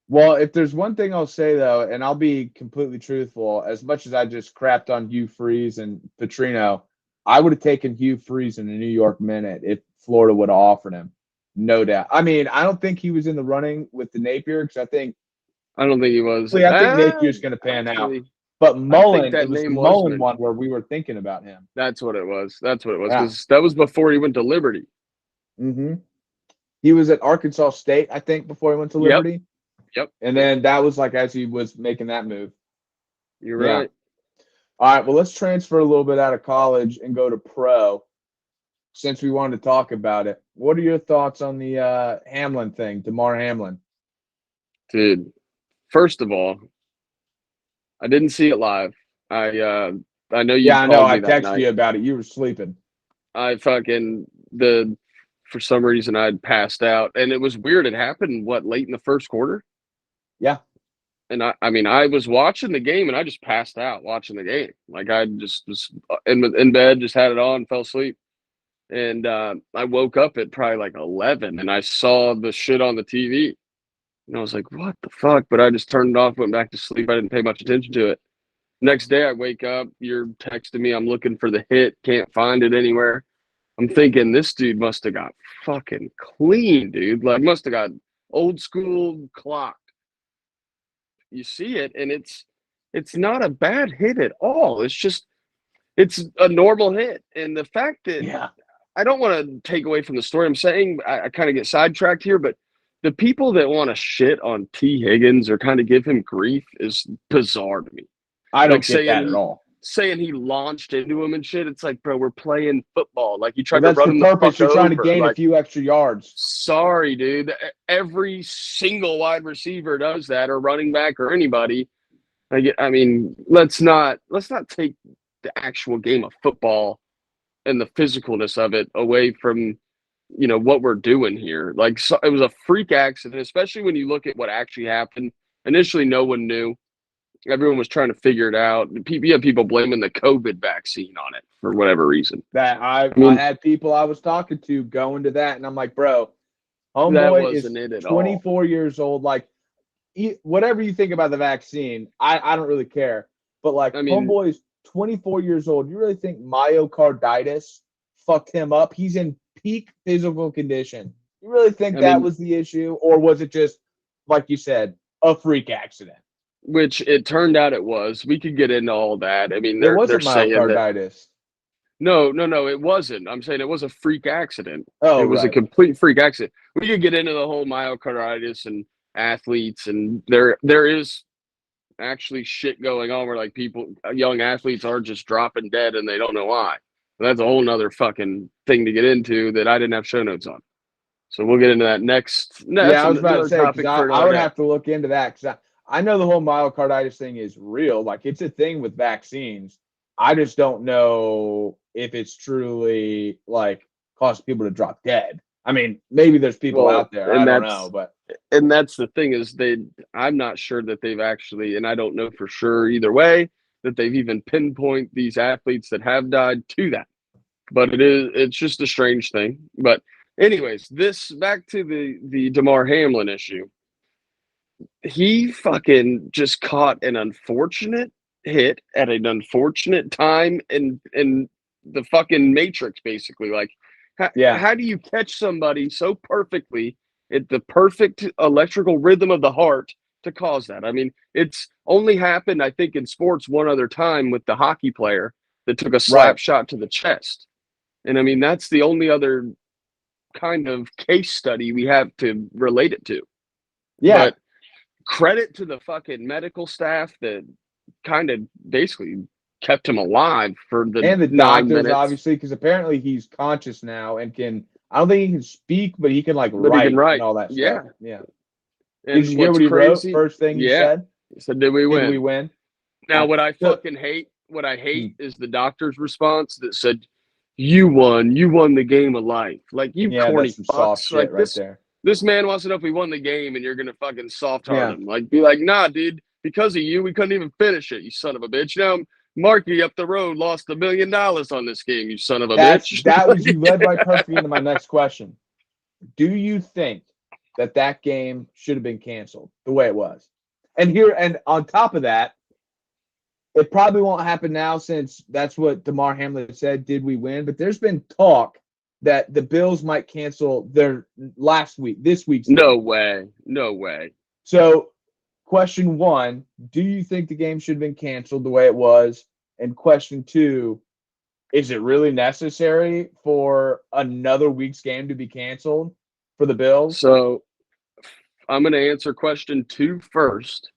Well, if there's one thing I'll say, though, and I'll be completely truthful, as much as I just crapped on Hugh Freeze and Petrino, I would have taken Hugh Freeze in a New York Minute if Florida would have offered him. No doubt. I mean, I don't think he was in the running with the Napier because I don't think he was. I think Napier's going to pan out. But Mullen, it was the Mullen one where we were thinking about him. That's what it was. Because that was before he went to Liberty. Mm-hmm. He was at Arkansas State, I think, before he went to Liberty. Yep. And then that was like as he was making that move. You're right. All right, well, let's transfer a little bit out of college and go to pro since we wanted to talk about it. What are your thoughts on the Hamlin thing, DeMar Hamlin? Dude, first of all, I didn't see it live. I know you called me that I texted night. you about it. You were sleeping. I fucking for some reason I'd passed out, and it was weird. It happened late in the first quarter. Yeah. And I mean, I was watching the game, and I just passed out watching the game. Like I just was in bed, just had it on, fell asleep, and I woke up at probably like 11, and I saw the shit on the TV, and I was like, "What the fuck?" But I just turned it off, went back to sleep. I didn't pay much attention to it. Next day, I wake up, you're texting me. I'm looking for the hit, can't find it anywhere. I'm thinking this dude must have got fucking clean, dude. Like, must have got old school clocked. You see it, and it's not a bad hit at all. It's a normal hit. And the fact that I don't want to take away from the story I'm saying, I kind of get sidetracked here, but the people that want to shit on T. Higgins or kind of give him grief is bizarre to me. I don't get that at all. Saying he launched into him and shit. It's like, bro, we're playing football. Like, you tried to that's run him the purpose. You're trying to gain like, a few extra yards. Sorry, dude. Every single wide receiver does that, or running back, or anybody. I mean, let's not take the actual game of football and the physicalness of it away from, what we're doing here. Like, so, it was a freak accident, especially when you look at what actually happened. Initially, no one knew. Everyone was trying to figure it out. You had people blaming the COVID vaccine on it for whatever reason. I had people I was talking to go into that, and I'm like, bro, homeboy is 24 years old. Like, whatever you think about the vaccine, I don't really care. But, like, homeboy is 24 years old. You really think myocarditis fucked him up? He's in peak physical condition. You really think that was the issue? Or was it just, like you said, a freak accident? Which it turned out it was. We could get into all that. I mean, they're saying myocarditis. No, it wasn't. I'm saying it was a freak accident. Oh, it was a complete freak accident. We could get into the whole myocarditis and athletes, and there is actually shit going on where, like, young athletes are just dropping dead and they don't know why. But that's a whole nother fucking thing to get into that I didn't have show notes on. So we'll get into that next. I was about to say, because I would have to look into that, because I know the whole myocarditis thing is real. Like, it's a thing with vaccines. I just don't know if it's truly, like, causes people to drop dead. I mean, maybe there's people out there. I don't know. And that's the thing is I'm not sure that they've actually, and I don't know for sure either way, that they've even pinpoint these athletes that have died to that. But it's just a strange thing. But anyways, back to the DeMar Hamlin issue. He fucking just caught an unfortunate hit at an unfortunate time in the fucking matrix, basically. Like, how do you catch somebody so perfectly at the perfect electrical rhythm of the heart to cause that? I mean, it's only happened, I think, in sports one other time with the hockey player that took a slap shot to the chest. And I mean, that's the only other kind of case study we have to relate it to. Yeah. But credit to the fucking medical staff that kind of basically kept him alive for the 9 doctors, minutes. Obviously, because apparently he's conscious now and can. I don't think he can speak, but he can write and all that stuff. Yeah. Did you hear what he wrote? First thing he said. He said, "Did we win? Did we win?" Now, what I hate is the doctor's response that said, "You won. You won the game of life." Like, you corny that's some soft shit right there. This man wants to know if we won the game, and you're gonna fucking soft heart him. Like, be like, "Nah, dude. Because of you, we couldn't even finish it. You son of a bitch." Now, Marky up the road lost $1 million on this game. You son of a bitch. You led right perfectly into my next question. Do you think that game should have been canceled the way it was? And on top of that, it probably won't happen now since that's what DeMar Hamlin said. Did we win? But there's been talk that the Bills might cancel their this week's game. No way. So, question one, do you think the game should have been canceled the way it was? And question two, is it really necessary for another week's game to be canceled? for the Bills? So I'm going to answer question 2 first.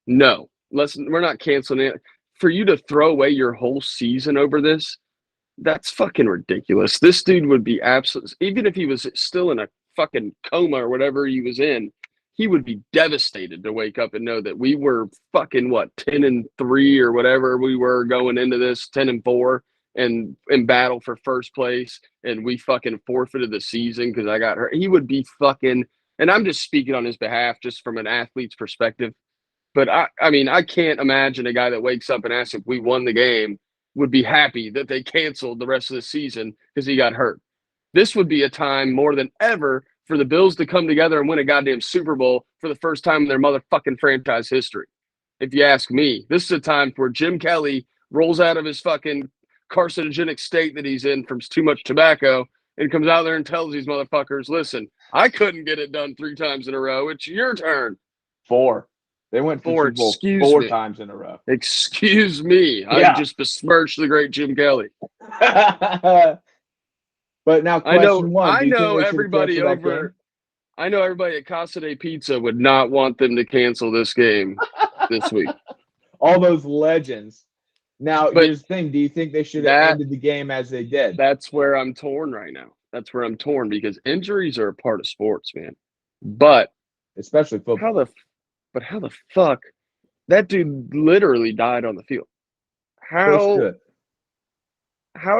No, we're not canceling it. For you to throw away your whole season over this, that's fucking ridiculous. This dude would be absolute. Even if he was still in a fucking coma or whatever he was in, he would be devastated to wake up and know that we were fucking 10-3 or whatever we were going into this, 10-4, and in battle for first place, and we fucking forfeited the season because I got hurt. He would be fucking. And I'm just speaking on his behalf, just from an athlete's perspective. But I mean, I can't imagine a guy that wakes up and asks if we won the game would be happy that they canceled the rest of the season because he got hurt. This would be a time more than ever for the Bills to come together and win a goddamn Super Bowl for the first time in their motherfucking franchise history. If you ask me, this is a time where Jim Kelly rolls out of his fucking carcinogenic state that he's in from too much tobacco and comes out there and tells these motherfuckers, listen, I couldn't get it done 3 times in a row. It's your turn. 4. They went to Super Bowl 4 times in a row. Excuse me. I just besmirched the great Jim Kelly. But now question 1. I know everybody at Casa de Pizza would not want them to cancel this game this week. All those legends. Now, here's the thing. Do you think they should have ended the game as they did? That's where I'm torn right now. That's where I'm torn because injuries are a part of sports, man. But especially football. How the fuck that dude literally died on the field? How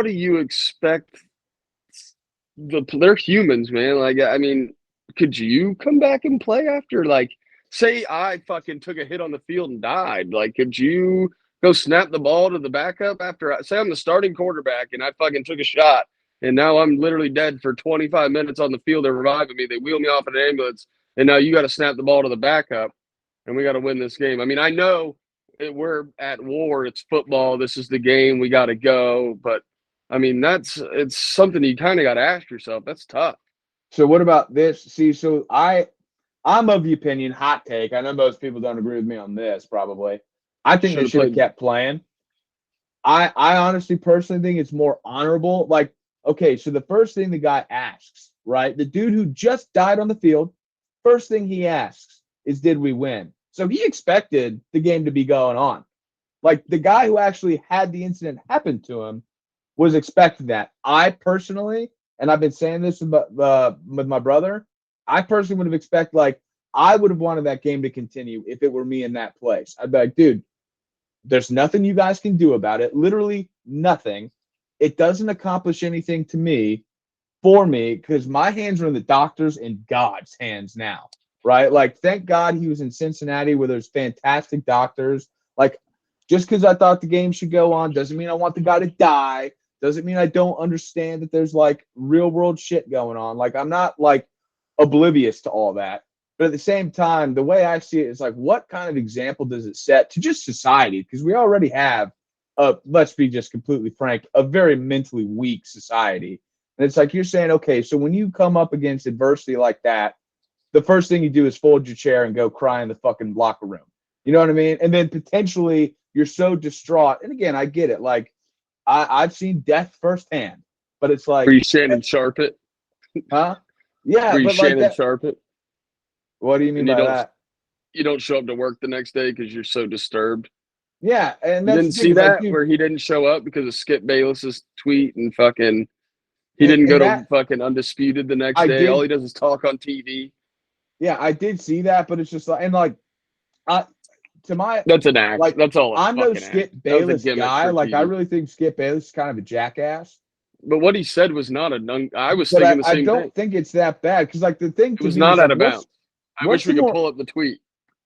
do you expect they're humans, man? Like, I mean, could you come back and play after, like, say I fucking took a hit on the field and died? Like, could you go snap the ball to the backup after say I'm the starting quarterback and I fucking took a shot and now I'm literally dead for 25 minutes on the field? They're reviving me. They wheel me off in an ambulance and now you got to snap the ball to the backup and we got to win this game. I mean, I know we're at war. It's football. This is the game. We got to go. But, I mean, it's something you kind of got to ask yourself. That's tough. So what about this? See, so I'm of the opinion, hot take. I know most people don't agree with me on this probably. I think they should have kept playing. I honestly, personally think it's more honorable. Like, okay, so the first thing the guy asks, right? The dude who just died on the field, first thing he asks is, did we win? So he expected the game to be going on. Like, the guy who actually had the incident happen to him was expecting that. I personally, and I've been saying this with my brother, I personally would have expected, like, I would have wanted that game to continue if it were me in that place. I'd be like, dude, there's nothing you guys can do about it. Literally nothing. It doesn't accomplish anything to me, for me, because my hands are in the doctor's and God's hands now, right? Like, thank God he was in Cincinnati where there's fantastic doctors. Like, just because I thought the game should go on doesn't mean I want the guy to die. Doesn't mean I don't understand that there's, like, real world shit going on. Like, I'm not, like, oblivious to all that. But at the same time, the way I see it is like, what kind of example does it set to just society? Because we already have, let's be just completely frank, a very mentally weak society. And it's like you're saying, okay, so when you come up against adversity like that, the first thing you do is fold your chair and go cry in the fucking locker room. You know what I mean? And then potentially you're so distraught. And again, I get it. Like, I've seen death firsthand. But it's like... Were you Shannon Sharp it? Huh? Yeah. Were you Shannon Sharp it? What do you mean by that? You don't show up to work the next day because you're so disturbed. Yeah, and you didn't see that where he didn't show up because of Skip Bayless's tweet and fucking he didn't go to fucking Undisputed the next day. All he does is talk on TV. Yeah, I did see that, but it's just like, and like, that's an act. Like, that's all. I'm no Skip Bayless guy. Like, I really think Skip Bayless is kind of a jackass. But what he said was not I was thinking the same thing. I don't think it's that bad because, like, the thing it was not out of bounds. I wish we could pull up the tweet.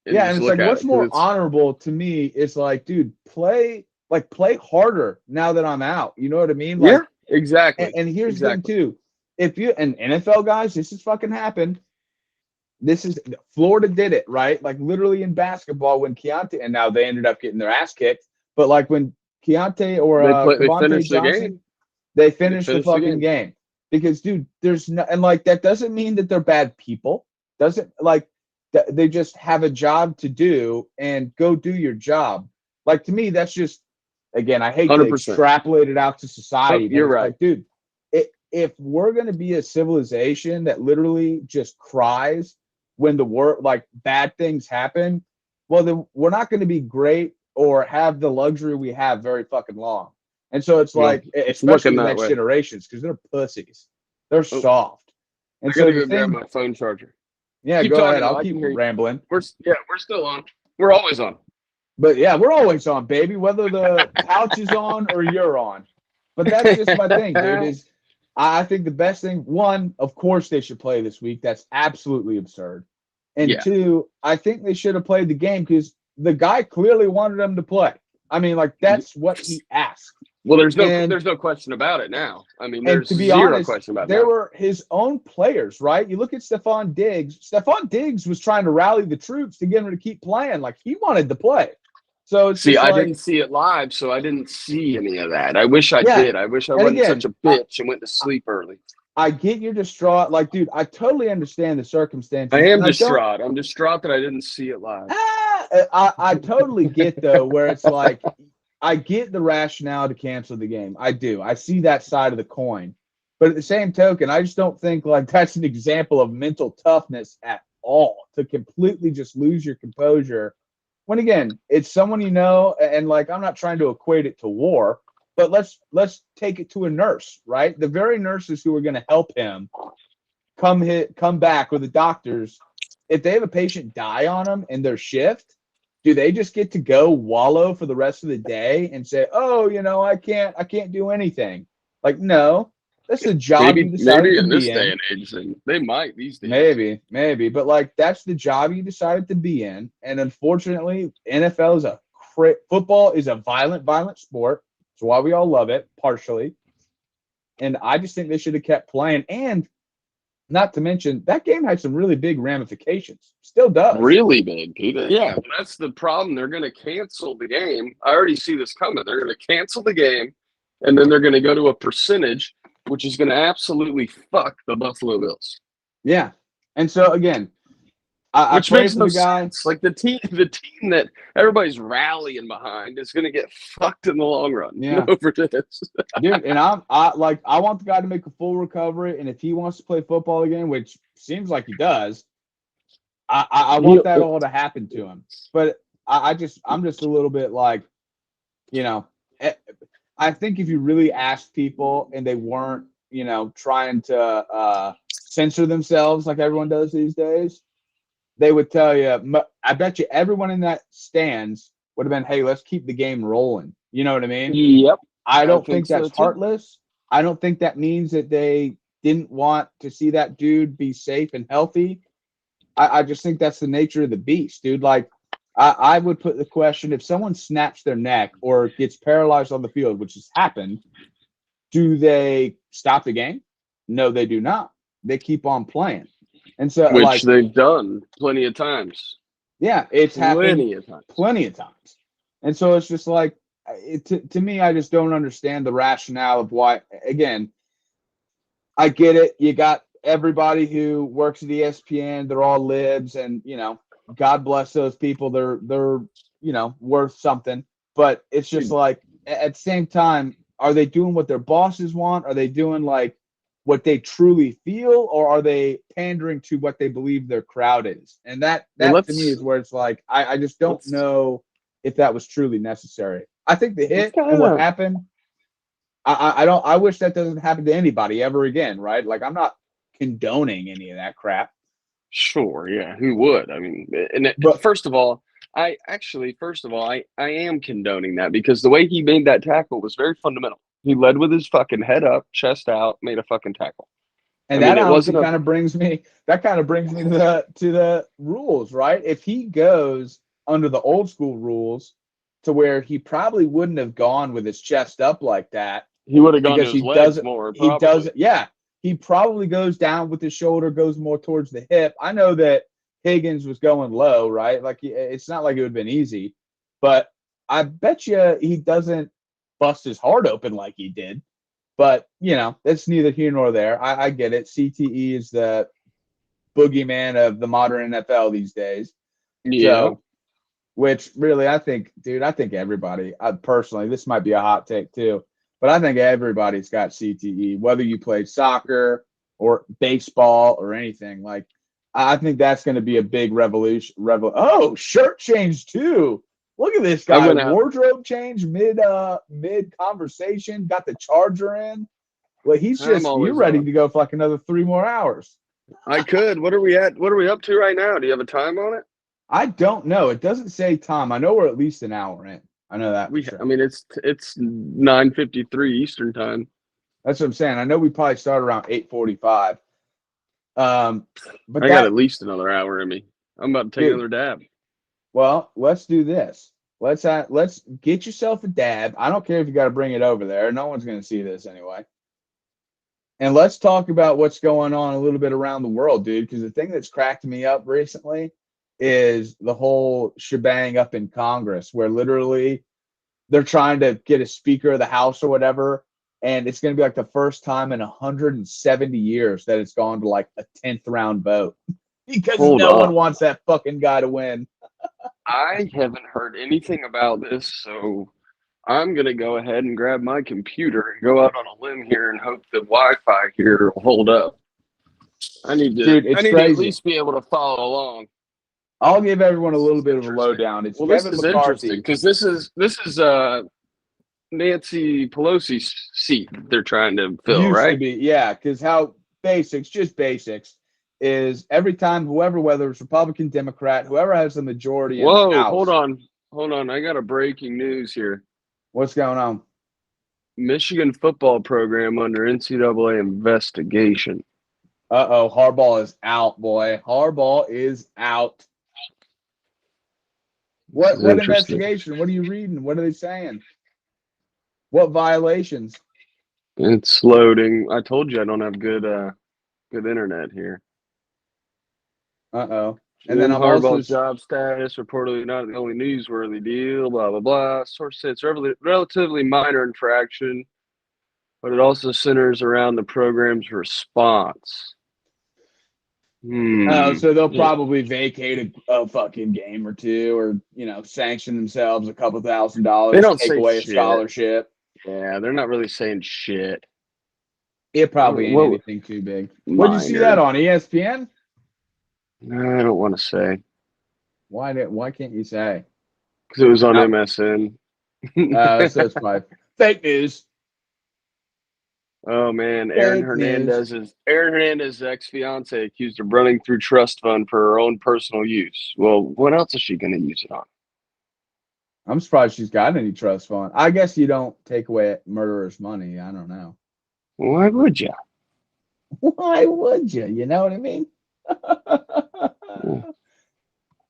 Yeah, and it's like, what's more honorable to me is like, dude, play harder now that I'm out. You know what I mean? Like, yeah, exactly. And here's the thing too. If you and NFL guys, this has fucking happened. Florida did it, right? Like, literally in basketball when Keontae, and now they ended up getting their ass kicked. But like when Keontae or they finished the game. They finished the fucking game. Because, dude, there's no, and like, that doesn't mean that they're bad people. Doesn't, like, they just have a job to do and go do your job. Like, to me, that's just, again, I hate 100%. To extrapolate it out to society. You're right. Like, dude, if we're going to be a civilization that literally just cries when bad things happen, well, then we're not going to be great or have the luxury we have very fucking long. And so it's like, especially the next generations, because they're pussies. They're soft. And I gotta go grab my phone charger. Yeah, go ahead. I'll keep rambling. We're still on. We're always on. But yeah, we're always on, baby, whether the couch is on or you're on. But that's just my thing, dude, is I think the best thing, one, of course they should play this week. That's absolutely absurd. And two, I think they should have played the game because the guy clearly wanted them to play. I mean, like, that's what he asked. Well, there's no question about it now. I mean, there's to be zero honest, question about it. There were his own players, right? You look at Stephon Diggs. Stephon Diggs was trying to rally the troops to get him to keep playing. Like, he wanted to play. So it's I didn't see it live, so I didn't see any of that. I wish I did. I wish I wasn't such a bitch and went to sleep early. I get you're distraught. Like, dude, I totally understand the circumstances. I am distraught. I'm distraught that I didn't see it live. I totally get, though, where it's like, I get the rationale to cancel the game. I do. I see that side of the coin. But at the same token, I just don't think like that's an example of mental toughness at all, to completely just lose your composure. When again, it's someone you know, and like I'm not trying to equate it to war, but let's take it to a nurse, right? The very nurses who are going to help him come back, or the doctors, if they have a patient die on them in their shift, do they just get to go wallow for the rest of the day and say, "Oh, I can't do anything"? Like, no, that's the job you decided to be in. Maybe in this day and age, they might these days. Maybe, but like that's the job you decided to be in. And unfortunately, NFL is football is a violent sport. That's why we all love it, partially. And I just think they should have kept playing. And not to mention, that game had some really big ramifications. Still does. Really big, Peter. Yeah, that's the problem. They're going to cancel the game. I already see this coming. They're going to cancel the game, and then they're going to go to a percentage, which is going to absolutely fuck the Buffalo Bills. Yeah. And so, again, which makes no sense. Like the team that everybody's rallying behind is going to get fucked in the long run. Yeah, over this, dude. And I want the guy to make a full recovery, and if he wants to play football again, which seems like he does, I want that all to happen to him. But I'm just a little bit like, I think if you really asked people and they weren't, trying to censor themselves like everyone does these days, they would tell you, I bet you everyone in that stands would have been, hey, let's keep the game rolling. You know what I mean? Yep. I don't think that's heartless. I don't think that means that they didn't want to see that dude be safe and healthy. I just think that's the nature of the beast, dude. Like, I would put the question, if someone snaps their neck or gets paralyzed on the field, which has happened, do they stop the game? No, they do not. They keep on playing. And so, which they've done plenty of times. Yeah, it's happened plenty of times. And so it's just like, to me, I just don't understand the rationale of why. Again, I get it. You got everybody who works at ESPN. They're all libs, and God bless those people. They're worth something. But it's just like, at the same time, are they doing what their bosses want? Are they doing like what they truly feel, or are they pandering to what they believe their crowd is? And that to me is where it's like, I just don't know if that was truly necessary. I think the hit and what happened, I wish that doesn't happen to anybody ever again, right? Like, I'm not condoning any of that crap. Sure, yeah, who would? I mean, first of all, I am condoning that, because the way he made that tackle was very fundamental. He led with his fucking head up, chest out, made a fucking tackle. And that kind of brings me to the rules, right? If he goes under the old school rules to where he probably wouldn't have gone with his chest up like that, he would have gone to his legs more. He does, yeah. He probably goes down with his shoulder, goes more towards the hip. I know that Higgins was going low, right? Like, it's not like it would have been easy, but I bet you he doesn't bust his heart open like he did. But, that's neither here nor there. I get it. CTE is the boogeyman of the modern NFL these days. Yeah. So, which really, I think everybody, personally, this might be a hot take too, But I think everybody's got CTE, whether you play soccer or baseball or anything. Like, I think that's going to be a big revolution. Oh, shirt change too. Look at this guy. Wardrobe change mid conversation. Got the charger in. Well, you're ready to go for like another 3 more hours. I could. What are we at? What are we up to right now? Do you have a time on it? I don't know. It doesn't say time. I know we're at least an hour in. I know that. I mean, it's 9:53 Eastern time. That's what I'm saying. I know we probably start around 8:45. But I got at least another hour in me. I'm about to take another dab. Well, let's do this. Let's get yourself a dab. I don't care if you got to bring it over there. No one's going to see this anyway. And let's talk about what's going on a little bit around the world, dude, because the thing that's cracked me up recently is the whole shebang up in Congress where literally they're trying to get a Speaker of the House or whatever, and it's going to be like the first time in 170 years that it's gone to like a 10th round vote because no one wants that fucking guy to win. I haven't heard anything about this, so I'm going to go ahead and grab my computer and go out on a limb here and hope the Wi-Fi here will hold up. I need to at least be able to follow along. I'll give everyone a little bit of a lowdown. It's this is interesting because this is Nancy Pelosi's seat they're trying to fill, right? To be, yeah, because just basics, is every time whether it's Republican, Democrat, whoever has the majority in the House. Hold on. I got a breaking news here. What's going on? Michigan football program under NCAA investigation. Uh-oh, Harbaugh is out, boy. Harbaugh is out. What investigation? What are you reading? What are they saying? What violations? It's loading. I told you I don't have good internet here. Uh-oh. And then Harbaugh's job status reportedly not the only newsworthy deal, blah, blah, blah. Source said it's relatively minor infraction, but it also centers around the program's response. So they'll probably vacate a fucking game or two, or sanction themselves a couple $1,000. They don't take away a scholarship. Yeah, they're not really saying shit. It probably ain't anything too big. Where'd you see that on ESPN? I don't want to say. Why can't you say? Because it was on MSN. So it's probably fake news. Oh man, Aaron Hernandez's ex-fiance accused of running through trust fund for her own personal use. Well, what else is she going to use it on? I'm surprised she's got any trust fund. I guess you don't take away murderers' money. I don't know. Why would you? Why would you? You know what I mean?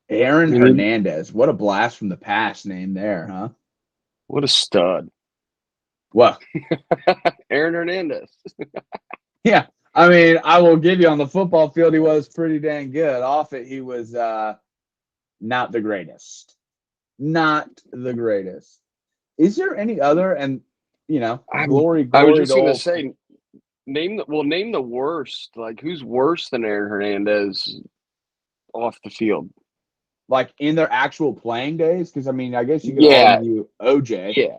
Aaron Hernandez. What a blast from the past name there, huh? What a stud. What? Aaron Hernandez. Yeah. I mean, I will give you on the football field, he was pretty dang good. Off it, he was not the greatest. Not the greatest. Is there any other? And, glory. I was just going to say, name the worst. Like, who's worse than Aaron Hernandez off the field? Like, in their actual playing days? Because, I mean, I guess you could argue OJ. Yeah.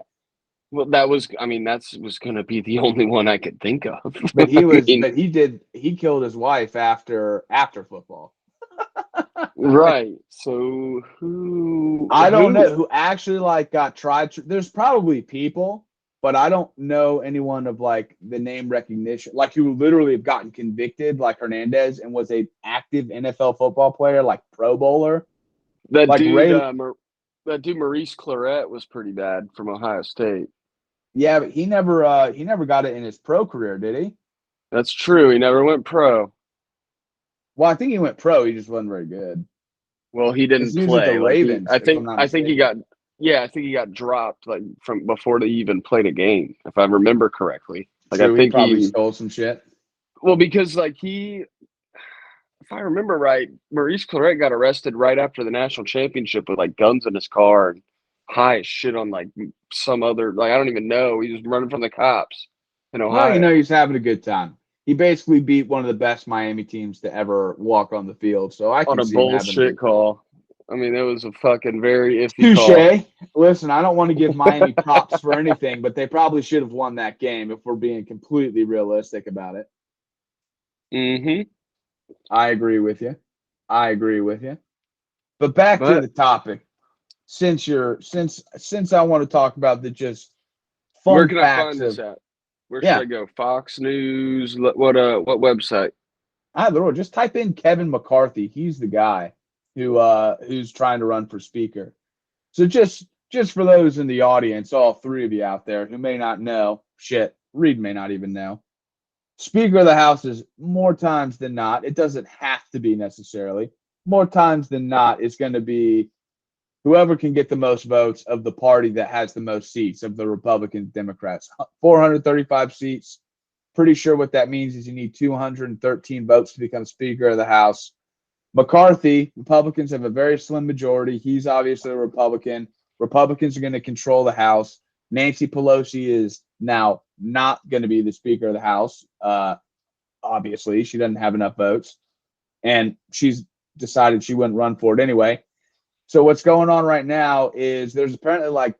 Well, that was going to be the only one I could think of. But he killed his wife after football. Right. So who? I don't know who actually got tried. There's probably people, but I don't know anyone of the name recognition, who literally have gotten convicted, like Hernandez, and was a active NFL football player, like Pro Bowler. That dude Maurice Claret was pretty bad from Ohio State. Yeah, but he never got it in his pro career, did he? That's true. He never went pro. Well, I think he went pro. He just wasn't very good. Well, he didn't play. The Ravens. I think he got dropped from before they even played a game, if I remember correctly. I think he probably stole some shit. Well, because if I remember right, Maurice Claret got arrested right after the national championship with guns in his car and high as shit on some other I don't even know. He was running from the cops in Ohio. Well, he's having a good time. He basically beat one of the best Miami teams to ever walk on the field. So I can see him having a bullshit call. I mean, it was a fucking very iffy call. Touche. Listen, I don't want to give Miami props for anything, but they probably should have won that game if we're being completely realistic about it. Mm-hmm. I agree with you. But back to the topic. Since I want to talk about the just fun where can I facts find this of at? Where should I go? Fox News? What website? Either or. Just type in Kevin McCarthy. He's the guy who's trying to run for speaker. So just for those in the audience, all three of you out there who may not know, Reed may not even know. Speaker of the House is more times than not. It doesn't have to be necessarily. More times than not, it's going to be whoever can get the most votes of the party that has the most seats of the Republicans, Democrats. 435 seats. Pretty sure what that means is you need 213 votes to become Speaker of the House. McCarthy, Republicans have a very slim majority. He's obviously a Republican. Republicans are going to control the House. Nancy Pelosi is now not going to be the Speaker of the House. Obviously, she doesn't have enough votes. And she's decided she wouldn't run for it anyway. So what's going on right now is there's apparently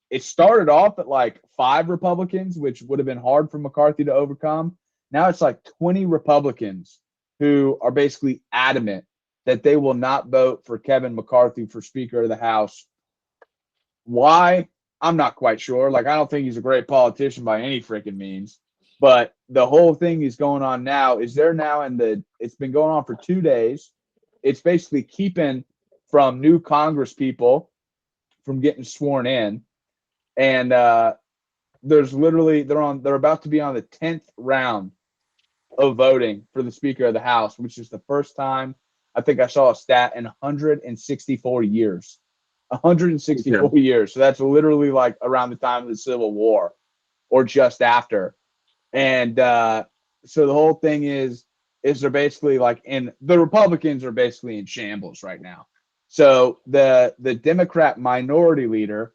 it started off at 5 Republicans, which would have been hard for McCarthy to overcome. Now it's 20 Republicans who are basically adamant that they will not vote for Kevin McCarthy for Speaker of the House. Why? I'm not quite sure. I don't think he's a great politician by any freaking means. But the whole thing is going on now is they're now it's been going on for 2 days. It's basically keeping from new Congress people from getting sworn in. And there's literally they're about to be on the 10th round of voting for the Speaker of the House, which is the first time I think I saw a stat in 164 years. 164 years. So that's literally around the time of the Civil War or just after. And so the whole thing is they're basically the Republicans are basically in shambles right now. So the Democrat minority leader,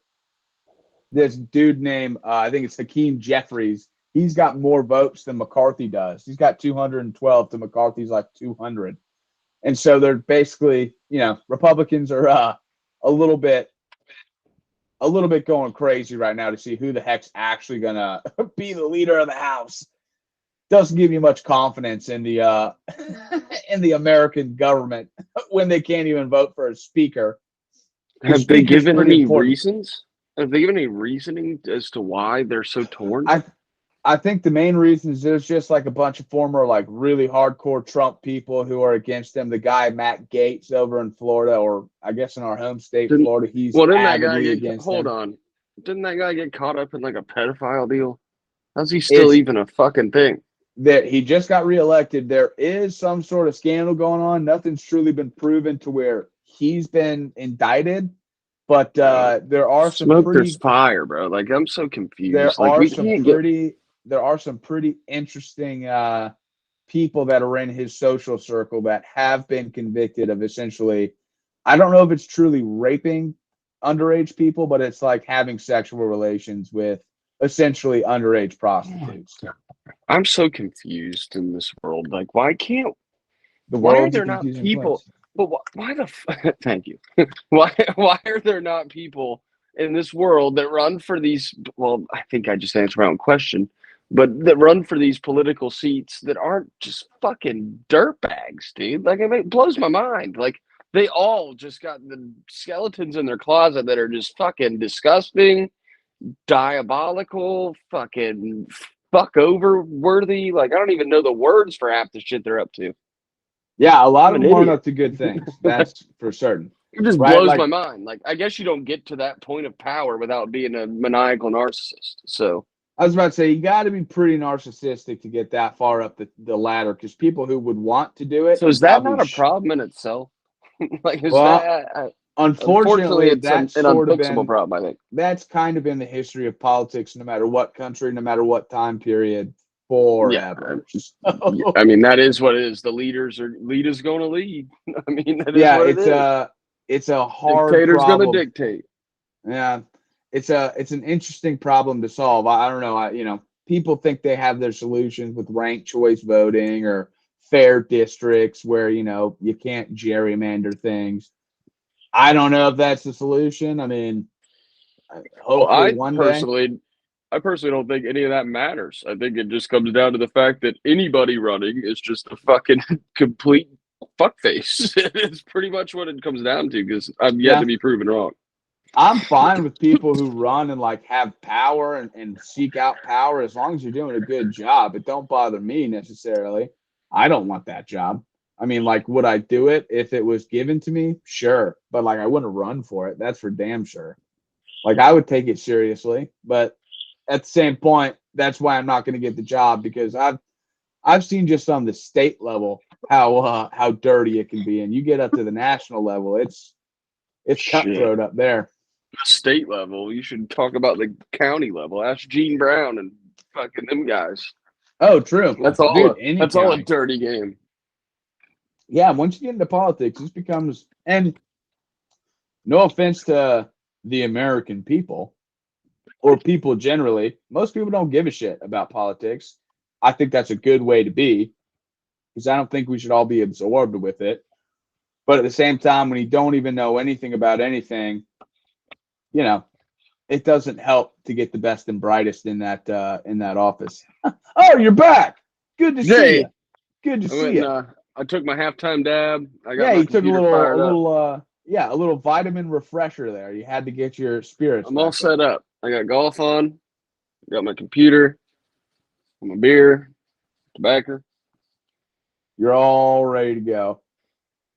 this dude named I think it's Hakeem Jeffries, he's got more votes than McCarthy does. He's got 212 to McCarthy's 200. And so they're basically, Republicans are a little bit going crazy right now to see who the heck's actually gonna be the leader of the House. Doesn't give you much confidence in the in the American government when they can't even vote for a speaker. Have they given any reasons? Have they given any reasoning as to why they're so torn? I think the main reason is there's just a bunch of former really hardcore Trump people who are against him. The guy Matt Gaetz over in Florida, or I guess in our home state, Florida, he's avidly against him. Hold on, didn't that guy get caught up in a pedophile deal? How's he still even a fucking thing? That he just got reelected. There is some sort of scandal going on. Nothing's truly been proven to where he's been indicted. But there are some there's fire, bro. I'm so confused. There are some pretty interesting people that are in his social circle that have been convicted of essentially, I don't know if it's truly raping underage people, but it's having sexual relations with essentially underage prostitutes. I'm so confused in this world. Why are there not people? Place. But why the? Thank you. Why are there not people in this world that run for these? Well, I think I just answered my own question, but that run for these political seats that aren't just fucking dirtbags, dude. It blows my mind. They all just got the skeletons in their closet that are just fucking disgusting, diabolical, fucking fuck over worthy. I don't even know the words for half the shit they're up to. Yeah, a lot of them aren't up to good things. That's for certain. It just blows my mind. I guess you don't get to that point of power without being a maniacal narcissist. So I was about to say, you got to be pretty narcissistic to get that far up the ladder, because people who would want to do it. So is that not a problem in itself? Unfortunately, it's an unfixable problem, I think. That's kind of been the history of politics, no matter what country, no matter what time period, forever. Yeah. I mean, that is what it is. The leaders going to lead. I mean, that is what it is. It's a hard dictator's problem. Going to dictate. Yeah, it's an interesting problem to solve. I don't know. People think they have their solutions with ranked choice voting or fair districts where you can't gerrymander things. I don't know if that's the solution. I mean, hopefully one day. I personally don't think any of that matters. I think it just comes down to the fact that anybody running is just a fucking complete fuckface. It's pretty much what it comes down to because I'm yet to be proven wrong. I'm fine with people who run and like have power and seek out power as long as you're doing a good job. It don't bother me necessarily. I don't want that job. I mean, like, would I do it if it was given to me? Sure. But like I wouldn't run for it. That's for damn sure. Like I would take it seriously, but at the same point, that's why I'm not going to get the job because I've seen just on the state level how dirty it can be, and you get up to the national level, it's cutthroat up there. The state level, you should talk about the county level. Ask Gene Brown and fucking them guys. Oh, true. That's all. Dude, that's all a dirty game. Yeah, once you get into politics, this becomes, and no offense to the American people or people generally, most people don't give a shit about politics. I think that's a good way to be because I don't think we should all be absorbed with it. But at the same time, when you don't even know anything about anything, you know, it doesn't help to get the best and brightest in that office. Oh, you're back. Good to see you. Good to see you. I took my halftime dab. You took a little vitamin refresher there. You had to get your spirits. I'm all set up. I got golf on. I got my computer, my beer, tobacco. You're all ready to go.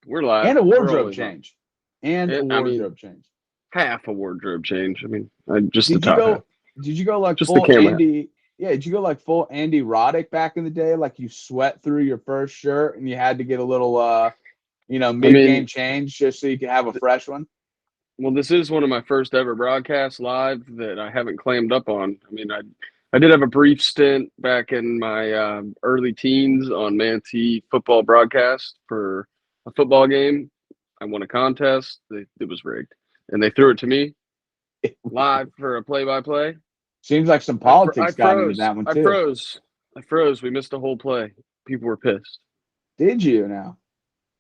We're live. And a wardrobe change. Change. Half a wardrobe change. I mean, just did the top half. Did you go like just full Andy? Yeah, did you go like full Andy Roddick back in the day? Like you sweat through your first shirt and you had to get a little, mid-game change just so you could have a fresh one? Well, this is one of my first ever broadcasts live that I haven't clammed up on. I mean, I did have a brief stint back in my early teens on Manatee football broadcast for a football game. I won a contest. It was rigged. And they threw it to me live for a play-by-play. Seems like some politics got into that one, too. I froze. We missed a whole play. People were pissed. Did you now?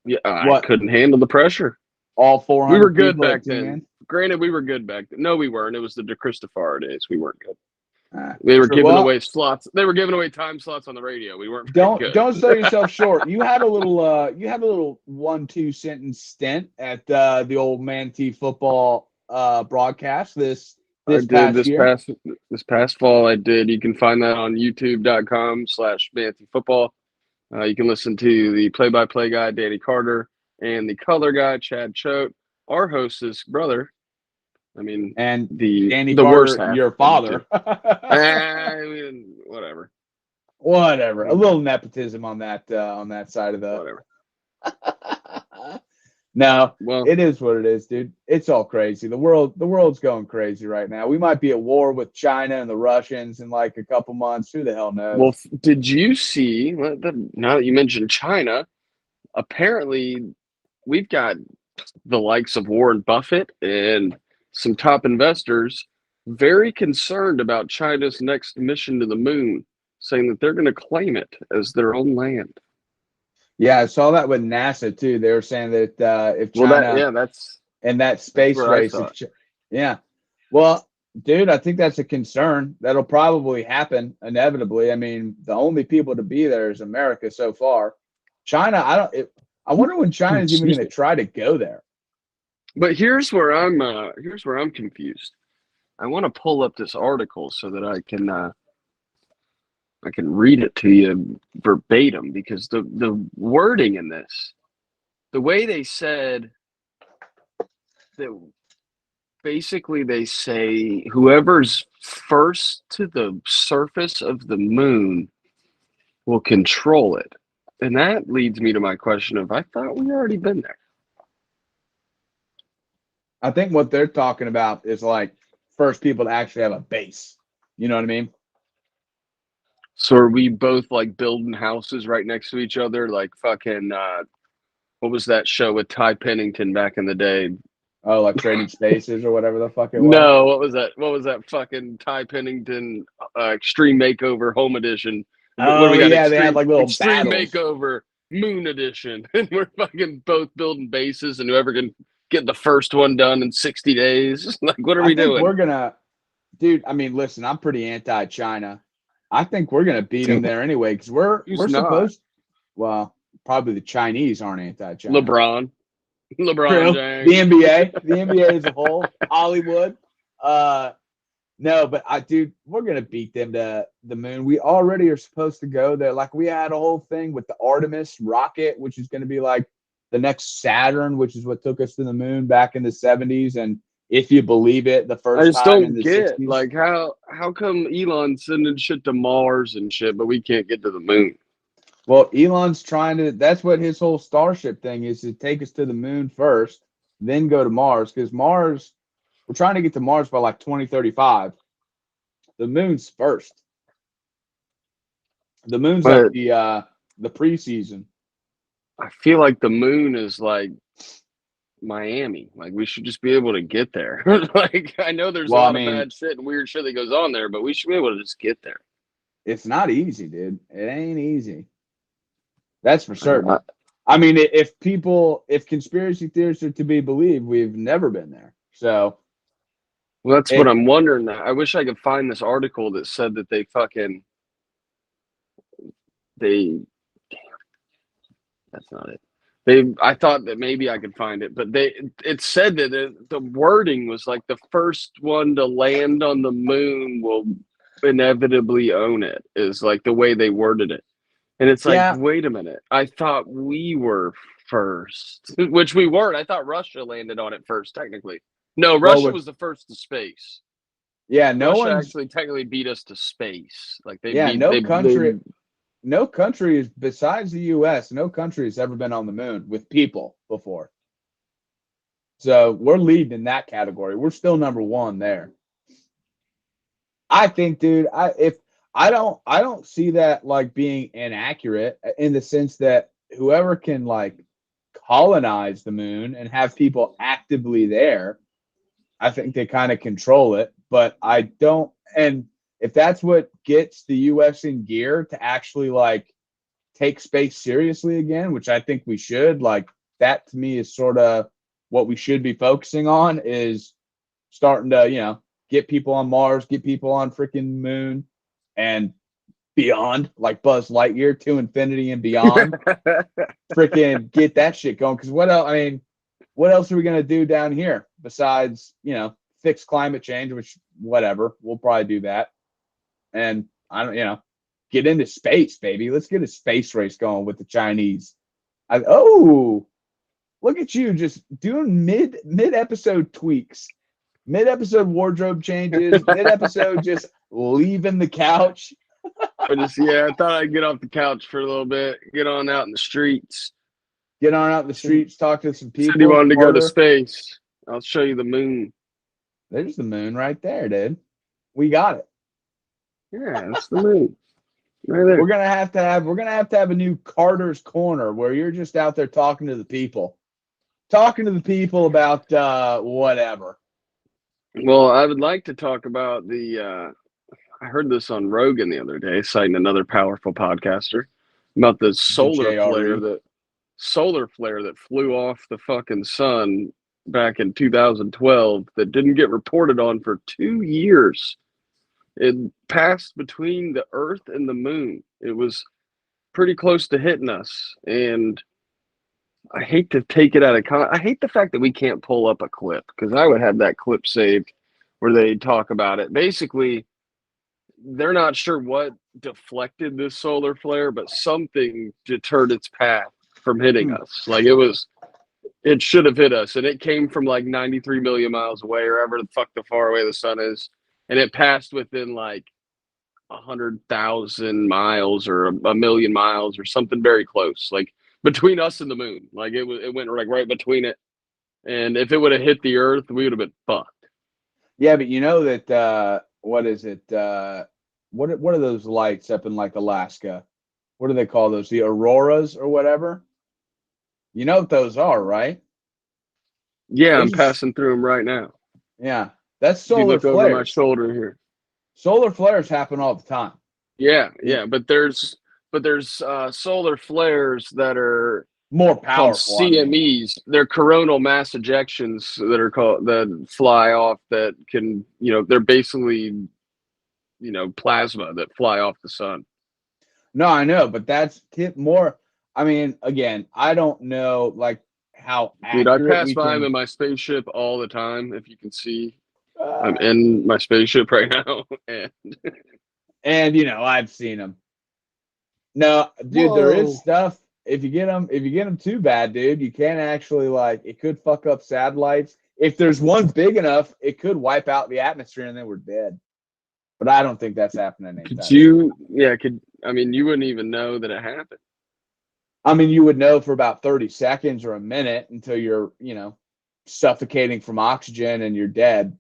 Yeah, I couldn't handle the pressure. All 400 We were good back then. Granted, we were good back then. No, we weren't. It was the DeChristopher days. We weren't good. They were giving away slots. They were giving away time slots on the radio. We weren't. Don't sell yourself short. You had a little 1-2 sentence stint at the old Manatee football broadcast this past fall. I did. You can find that on youtube.com/Manatee football. You can listen to the play-by-play guy Danny Carter and the color guy Chad Choate, our host's brother. I mean, and Danny Carter, worst half, your father. I mean, whatever. A little nepotism on that side of the whatever. No, it is what it is, dude. It's all crazy. The world's going crazy right now. We might be at war with China and the Russians in like a couple months. Who the hell knows? Well, did you see? Now that you mentioned China, apparently we've got the likes of Warren Buffett and some top investors very concerned about China's next mission to the moon, saying that they're going to claim it as their own land. Yeah, I saw that with NASA too. They were saying that if China, that's in that space race, well, dude, I think that's a concern. That'll probably happen inevitably. I mean, the only people to be there is America so far. China, I wonder when China's even going to try to go there. But here's where I'm confused. I want to pull up this article so that I can read it to you verbatim, because the wording in this, the way they said that, basically they say whoever's first to the surface of the moon will control it. And that leads me to my question of, I thought we already been there. I think what they're talking about is like first people to actually have a base. You know what I mean? So are we both like building houses right next to each other? Like fucking, what was that show with Ty Pennington back in the day? Oh, like Trading Spaces or whatever the fuck it was? No, what was that? What was that fucking Ty Pennington Extreme Makeover Home Edition? Oh, they had like little Extreme battles. Makeover Moon Edition. And we're fucking both building bases, and whoever can get the first one done in 60 days. Like, what are we doing? We're gonna, dude. I mean, listen, I'm pretty anti-China. I think we're gonna beat them there anyway because we're supposed. Well, probably the Chinese aren't anti-China. LeBron True. James. The NBA as a whole, Hollywood. No, but we're gonna beat them to the moon. We already are supposed to go there. Like we had a whole thing with the Artemis rocket, which is gonna be like the next Saturn, which is what took us to the moon back in the 70s. And if you believe it, the first time in the 60s. Like how come Elon's sending shit to Mars and shit, but we can't get to the moon? Well, Elon's trying to. That's what his whole Starship thing is, to take us to the moon first, then go to Mars. Because Mars, we're trying to get to Mars by like 2035. The moon's first. The moon's like the preseason. I feel like the moon is like Miami. Like we should just be able to get there. Like I know there's a lot of bad shit and weird shit that goes on there, but we should be able to just get there. It's not easy, dude. It ain't easy. That's for certain. I mean, if conspiracy theories are to be believed, we've never been there. So, well, that's what I'm wondering. I wish I could find this article that said that that's not it. I thought that maybe I could find it, but it said that the wording was like the first one to land on the moon will inevitably own it, is like the way they worded it. And it's like, wait a minute. I thought we were first, which we weren't. I thought Russia landed on it first, technically. No, Russia was the first to space. Yeah, Russia actually technically beat us to space. Like no country is, besides the U.S., no country has ever been on the moon with people before. So we're leading in that category. We're still number one there. I think, dude, I don't see that like being inaccurate in the sense that whoever can like colonize the moon and have people actively there, I think they kind of control it. But I don't, and if that's what gets the U.S. in gear to actually like take space seriously again, which I think we should, like that to me is sort of what we should be focusing on, is starting to, get people on Mars, get people on freaking moon and beyond, like Buzz Lightyear to infinity and beyond. Freaking get that shit going. Because what else? I mean, what else are we gonna do down here besides, fix climate change? Which whatever, we'll probably do that. And I don't, get into space, baby. Let's get a space race going with the Chinese. Look at you just doing mid episode tweaks. Mid-episode wardrobe changes, mid-episode just leaving the couch. I thought I'd get off the couch for a little bit, get on out in the streets. Talk to some people. Said you wanted to go to space. I'll show you the moon. There's the moon right there, dude. We got it. Yeah, that's the moon. Right there. We're gonna have to have a new Carter's Corner where you're just out there talking to the people. Talking to the people about whatever. Well, I would like to talk about I heard this on Rogan the other day, citing another powerful podcaster, about the solar flare that flew off the fucking sun back in 2012 that didn't get reported on for 2 years. It passed between the Earth and the moon. It was pretty close to hitting us, and I hate to take it out of I hate the fact that we can't pull up a clip, because I would have that clip saved where they talk about it. Basically, they're not sure what deflected this solar flare, but something deterred its path from hitting us. Like it should have hit us, and it came from like 93 million miles away, or wherever the fuck the far away the sun is, and it passed within like 100,000 miles or a million miles or something very close, like between us and the moon. Like it went like right between it, and if it would have hit the Earth, we would have been fucked. Yeah, but you know that what is it? What are those lights up in like Alaska? What do they call those? The auroras or whatever? You know what those are, right? Yeah, I'm passing through them right now. Yeah, that's solar flares. Over my shoulder here. Solar flares happen all the time. Yeah, but there's solar flares that are more called powerful. CMEs. They're coronal mass ejections that fly off that can, they're basically, plasma that fly off the sun. No, I know, but that's more. I mean, again, I don't know like how Dude, I accurate pass we by can. them in my spaceship all the time. If you can see, I'm in my spaceship right now, and I've seen them. No, dude, there is stuff. If you get them too bad, dude, you can't actually it could fuck up satellites. If there's one big enough, it could wipe out the atmosphere and then we're dead. But I don't think that's happening anytime soon. You wouldn't even know that it happened. I mean, you would know for about 30 seconds or a minute until you're, suffocating from oxygen and you're dead.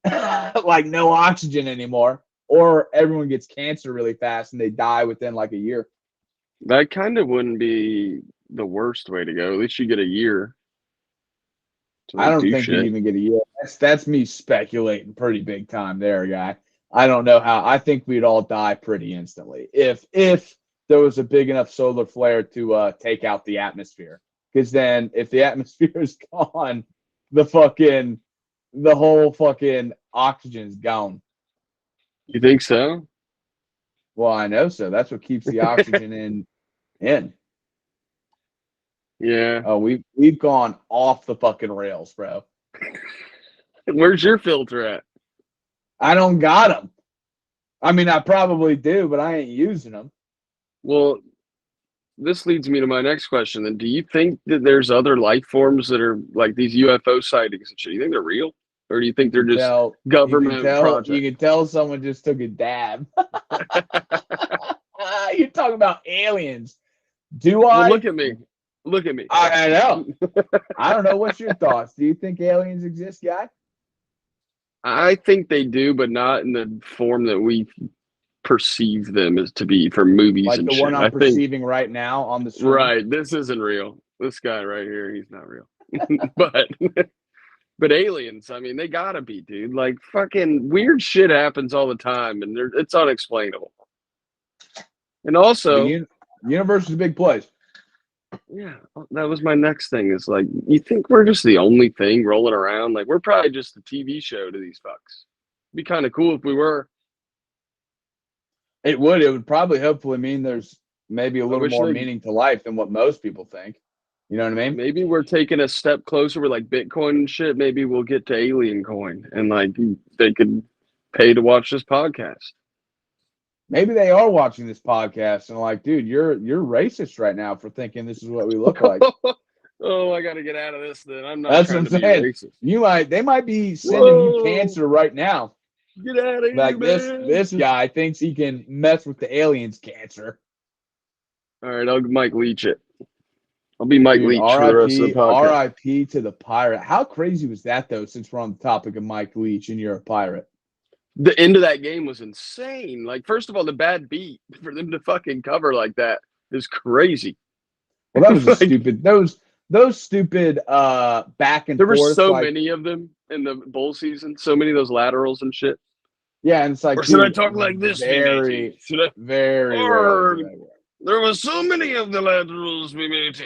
Like no oxygen anymore. Or everyone gets cancer really fast and they die within like a year. That kind of wouldn't be the worst way to go. At least you get a year. I don't think you'd even get a year. That's me speculating pretty big time there, guy. I don't know how. I think we'd all die pretty instantly if there was a big enough solar flare to take out the atmosphere. Because then, if the atmosphere is gone, the whole fucking oxygen is gone. You think so? Well, I know so. That's what keeps the oxygen in. Yeah. Oh, we've gone off the fucking rails, bro. Where's your filter at? I don't got them. I mean, I probably do, but I ain't using them. Well, this leads me to my next question. Then, do you think that there's other life forms that are like these UFO sightings and shit? You think they're real, or do you think they're just government projects? You can tell someone just took a dab. You're talking about aliens. Well, look at me. Look at me. I know. I don't know. What's your thoughts? Do you think aliens exist, guy? I think they do, but not in the form that we perceive them as to be for movies like and the shit. One I'm perceiving right now on the screen. Right. This isn't real. This guy right here, he's not real. But aliens, I mean, they gotta be, dude. Like fucking weird shit happens all the time, and it's unexplainable. And also, the universe is a big place. Yeah, that was my next thing. Is like, you think we're just the only thing rolling around? Like, we're probably just a TV show to these fucks. It'd be kind of cool if we were. It would probably hopefully mean there's maybe a little more meaning to life than what most people think. You know what I mean? Maybe we're taking a step closer with like Bitcoin and shit. Maybe we'll get to alien coin and like they could pay to watch this podcast. Maybe they are watching this podcast and like, dude, you're racist right now for thinking this is what we look like. Oh, I got to get out of this then. I'm not. That's trying what I'm saying. Racist. They might be sending you cancer right now. Get out of here, like man. This guy thinks he can mess with the aliens' cancer. All right, I'll Mike Leach it. I'll be Mike Leach for the rest of the podcast. R.I.P. to the pirate. How crazy was that though? Since we're on the topic of Mike Leach and you're a pirate. The end of that game was insane. Like, first of all, the bad beat for them to fucking cover like that is crazy. Well, that was stupid. Those stupid back and forth. There were so many of them in the bowl season. So many of those laterals and shit. Yeah, and it's like, or should I talk like this? Very. There were so many of the laterals we made.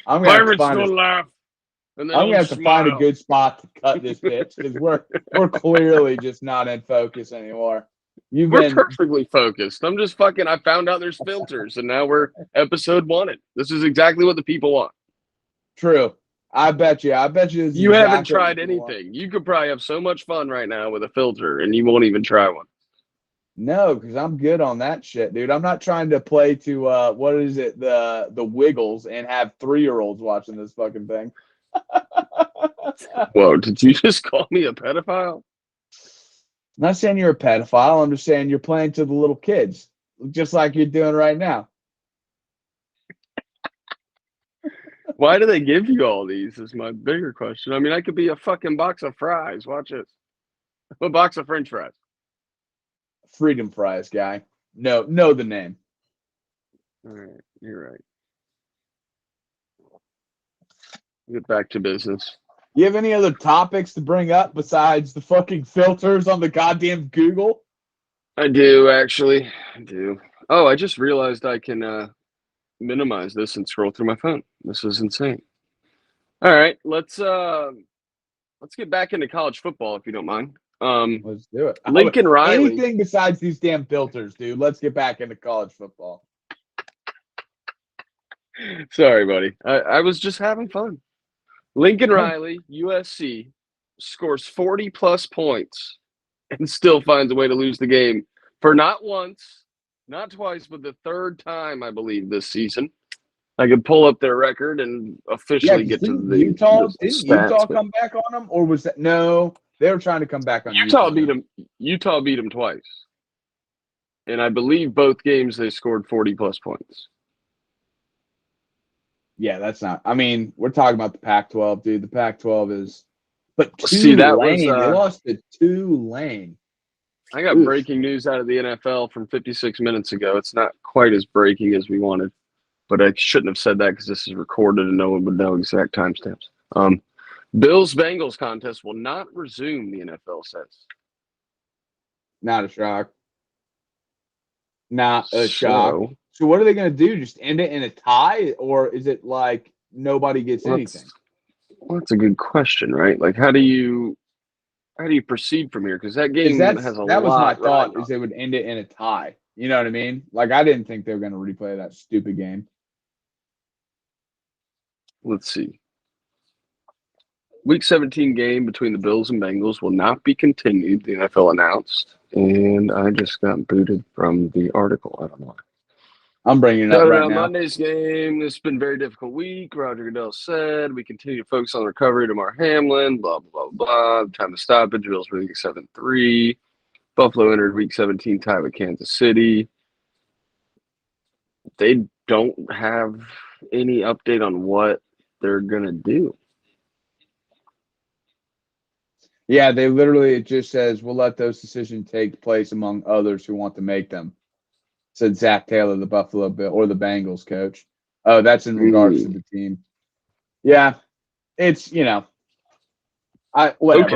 Pirates don't laugh. I'm gonna have to find a good spot to cut this bitch because we're clearly just not in focus anymore. We're perfectly focused. I'm just fucking. I found out there's filters, and now we're episode 1. This is exactly what the people want. True. I bet you. You haven't tried anything. You could probably have so much fun right now with a filter, and you won't even try one. No, because I'm good on that shit, dude. I'm not trying to play to what is it, the Wiggles, and have 3-year-olds watching this fucking thing. Whoa, did you just call me a pedophile? I'm not saying you're a pedophile. I'm just saying you're playing to the little kids, just like you're doing right now. Why do they give you all these is my bigger question. I mean, I could be a fucking box of fries. Watch this. A box of French fries. Freedom fries, guy. Know the name. All right, you're right. Get back to business. You have any other topics to bring up besides the fucking filters on the goddamn Google? I do, actually. I do. Oh, I just realized I can minimize this and scroll through my phone. This is insane. All right, let's get back into college football if you don't mind. Let's do it. Lincoln Riley. Anything besides these damn filters, dude. Let's get back into college football. Sorry, buddy. I was just having fun. Lincoln Riley, USC, scores 40-plus points and still finds a way to lose the game for not once, not twice, but the third time, I believe, this season. I could pull up their record and officially get to the Utah. the Didn't stats, Utah come back on them, or was that no? They were trying to come back on Utah. Beat them. Utah beat them twice, and I believe both games they scored 40-plus points. Yeah, that's not. I mean, we're talking about the Pac-12, dude. The Pac-12 is, but Tulane. They lost to Tulane. I got breaking news out of the NFL from 56 minutes ago. It's not quite as breaking as we wanted, but I shouldn't have said that because this is recorded and no one would know exact timestamps. Bills-Bengals contest will not resume, the NFL says. Not a shock. Not a shock. So what are they going to do? Just end it in a tie, or is it like nobody gets anything? Well, that's a good question, right? Like, how do you proceed from here? Because that game has a lot. That was my thought, is they would end it in a tie. You know what I mean? Like, I didn't think they were going to replay that stupid game. Let's see. Week 17 game between the Bills and Bengals will not be continued, the NFL announced. And I just got booted from the article. I don't know why. I'm bringing it up right now. Monday's game, this has been a very difficult week. Roger Goodell said, we continue to focus on the recovery to Damar Hamlin, blah, blah, blah. Time of stoppage, Bills winning 7-3. Buffalo entered week 17 tie with Kansas City. They don't have any update on what they're going to do. Yeah, they literally, it just says, we'll let those decisions take place among others who want to make them. Said Zach Taylor, the Buffalo Bill or the Bengals coach. Oh, that's in regards to the team. Yeah, it's, whatever.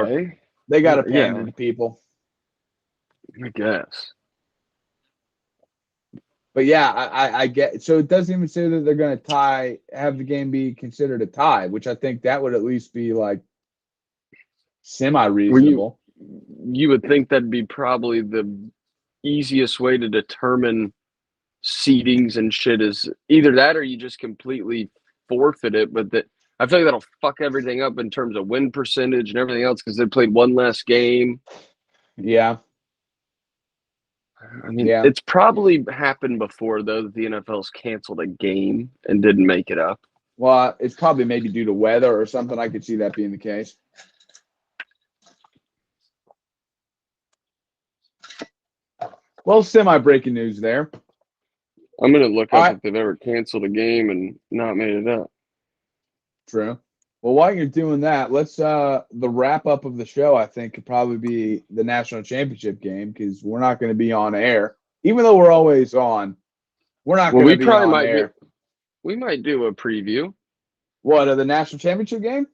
Okay. They got to pander to people. I guess. But yeah, I get. So it doesn't even say that they're going to have the game be considered a tie, which I think that would at least be like semi-reasonable. You would think that'd be probably the easiest way to determine seedings and shit, is either that or you just completely forfeit it. But I feel like that'll fuck everything up in terms of win percentage and everything else because they played one less game. Yeah. I mean, It's probably happened before, though, that the NFL's canceled a game and didn't make it up. Well, it's probably maybe due to weather or something. I could see that being the case. Well, semi-breaking news there. I'm going to look up if they've ever canceled a game and not made it up. True. Well, while you're doing that, let's the wrap-up of the show, I think, could probably be the national championship game because we're not going to be on air. Even though we're always on, we're not going to be on air. We might do a preview. What, of the national championship game?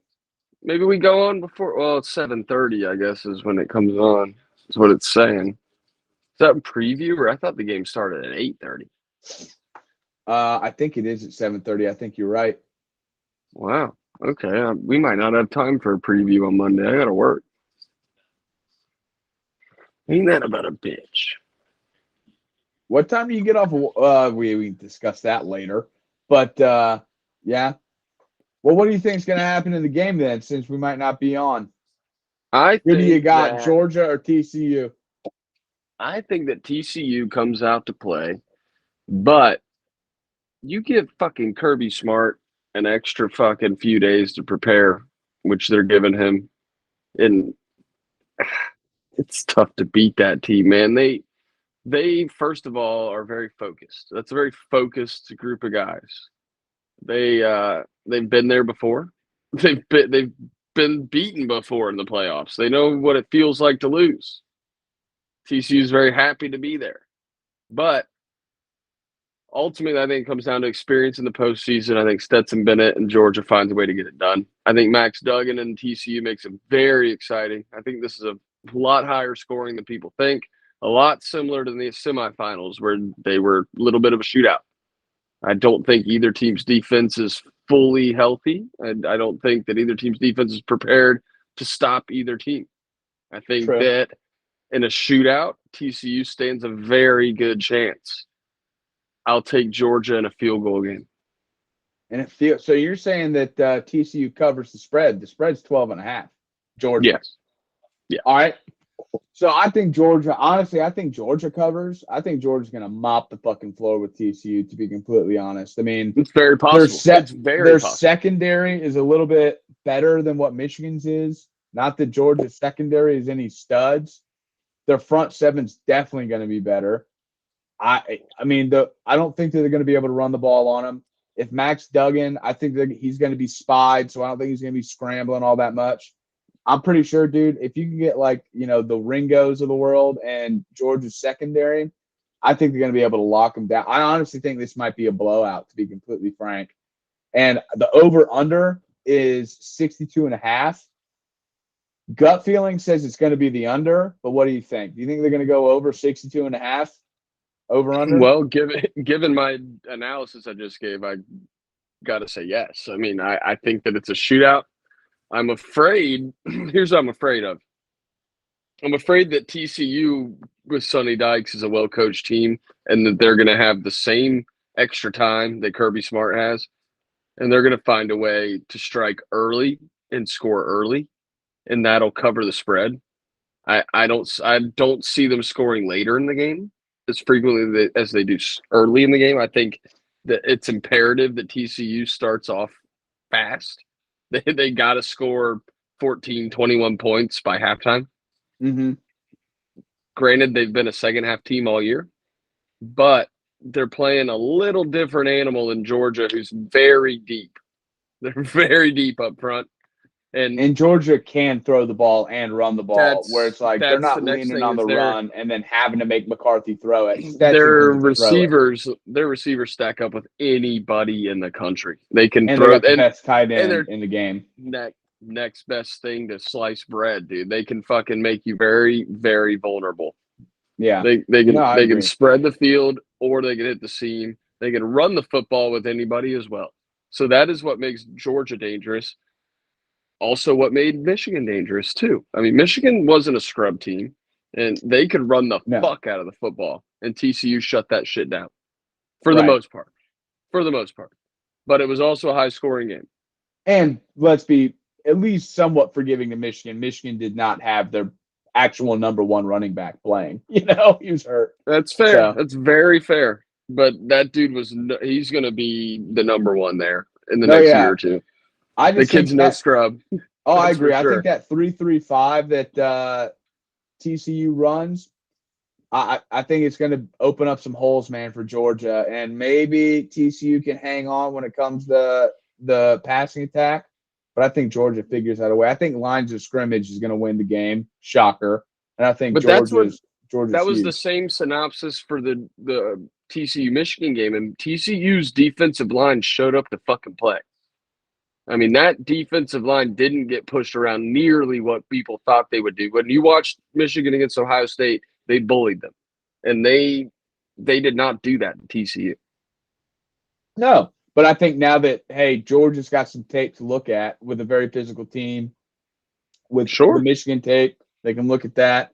Maybe we go on before. Well, it's 7:30, I guess, is when it comes on. Is what it's saying. Is that a preview, or I thought the game started at 8:30? I think it is at 7:30. I think you're right. Wow. Okay. We might not have time for a preview on Monday. I got to work. Ain't that about a bitch? What time do you get off? We can discuss that later. But, yeah. Well, what do you think is going to happen in the game then, since we might not be on? Who do you got, Georgia or TCU? I think that TCU comes out to play, but you give fucking Kirby Smart an extra fucking few days to prepare, which they're giving him, and it's tough to beat that team, man. They first of all are very focused. That's a very focused group of guys. They've been there before. They've been beaten before in the playoffs. They know what it feels like to lose. TCU is very happy to be there. But ultimately, I think it comes down to experience in the postseason. I think Stetson Bennett and Georgia finds a way to get it done. I think Max Duggan and TCU makes it very exciting. I think this is a lot higher scoring than people think. a lot similar to the semifinals where they were a little bit of a shootout. I don't think either team's defense is fully healthy, and I don't think that either team's defense is prepared to stop either team. I think that in a shootout, TCU stands a very good chance. I'll take Georgia in a field goal game. So you're saying that TCU covers the spread. The spread's 12.5. Georgia. Yes. Yeah. All right. So I think Georgia, honestly, I think Georgia covers. I think Georgia's going to mop the fucking floor with TCU, to be completely honest. I mean, it's very possible. Their secondary is a little bit better than what Michigan's is. Not that Georgia's secondary is any studs. Their front seven's definitely going to be better. I don't think that they're going to be able to run the ball on him. If Max Duggan, I think that he's going to be spied, so I don't think he's going to be scrambling all that much. I'm pretty sure, dude, if you can get the Ringos of the world and Georgia's secondary, I think they're going to be able to lock them down. I honestly think this might be a blowout, to be completely frank. And the over-under is 62.5. Gut feeling says it's going to be the under, but what do you think? Do you think they're going to go over 62.5? Over-under? Well, given my analysis I just gave, I got to say yes. I mean, I think that it's a shootout. I'm afraid – here's what I'm afraid of. I'm afraid that TCU with Sonny Dykes is a well-coached team and that they're going to have the same extra time that Kirby Smart has, and they're going to find a way to strike early and score early, and that'll cover the spread. I don't see them scoring later in the game as frequently as they do early in the game. I think that it's imperative that TCU starts off fast. They got to score 14, 21 points by halftime. Mm-hmm. Granted, they've been a second-half team all year, but they're playing a little different animal in Georgia, who's very deep. They're very deep up front. And Georgia can throw the ball and run the ball, where it's like they're not leaning on the run and then having to make McCarthy throw it. Their receivers stack up with anybody in the country. They can throw the best tight end in the game. Next best thing to slice bread, dude. They can fucking make you very, very vulnerable. Yeah, they can spread the field, or they can hit the seam. They can run the football with anybody as well. So that is what makes Georgia dangerous. Also, what made Michigan dangerous, too. I mean, Michigan wasn't a scrub team, and they could run the fuck out of the football, and TCU shut that shit down for the most part. But it was also a high-scoring game. And let's be at least somewhat forgiving to Michigan. Michigan did not have their actual number one running back playing. He was hurt. That's fair. So. That's very fair. But that dude he's going to be the number one there in the next year or two. The kid's no scrub. Oh, I agree. I think that 3-3-5 that TCU runs, I think it's going to open up some holes, man, for Georgia. And maybe TCU can hang on when it comes to the passing attack. But I think Georgia figures that away. I think lines of scrimmage is going to win the game. Shocker. And I think Georgia's that was huge. The same synopsis for the TCU Michigan game. And TCU's defensive line showed up to fucking play. I mean, that defensive line didn't get pushed around nearly what people thought they would do. When you watched Michigan against Ohio State, they bullied them. And they did not do that in TCU. No, but I think now that, hey, Georgia's got some tape to look at with a very physical team. With the Michigan tape, they can look at that.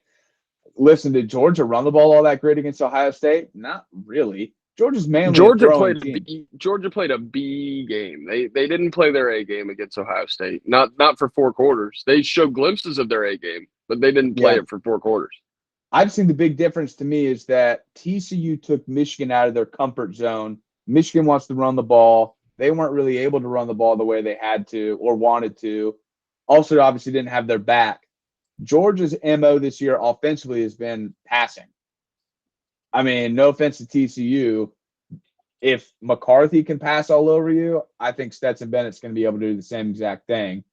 Listen, did Georgia run the ball all that great against Ohio State? Not really. Georgia played a B game. They didn't play their A game against Ohio State. Not for 4 quarters. They showed glimpses of their A game, but they didn't play it for 4 quarters. I've seen the big difference to me is that TCU took Michigan out of their comfort zone. Michigan wants to run the ball. They weren't really able to run the ball the way they had to or wanted to. Also, obviously didn't have their back. Georgia's MO this year offensively has been passing. I mean, no offense to TCU. If McCarthy can pass all over you, I think Stetson Bennett's going to be able to do the same exact thing.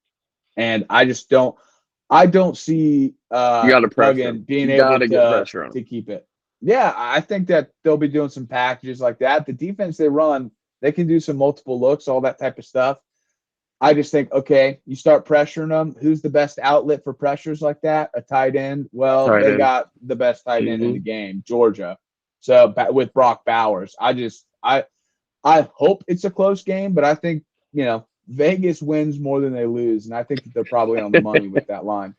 And I don't see Duggan being able to keep it. Yeah, I think that they'll be doing some packages like that. The defense they run, they can do some multiple looks, all that type of stuff. I just think, okay, you start pressuring them. Who's the best outlet for pressures like that? A tight end. Well, they got the best tight end in the game, Georgia. So with Brock Bowers, I hope it's a close game, but I think Vegas wins more than they lose, and I think that they're probably on the money with that line.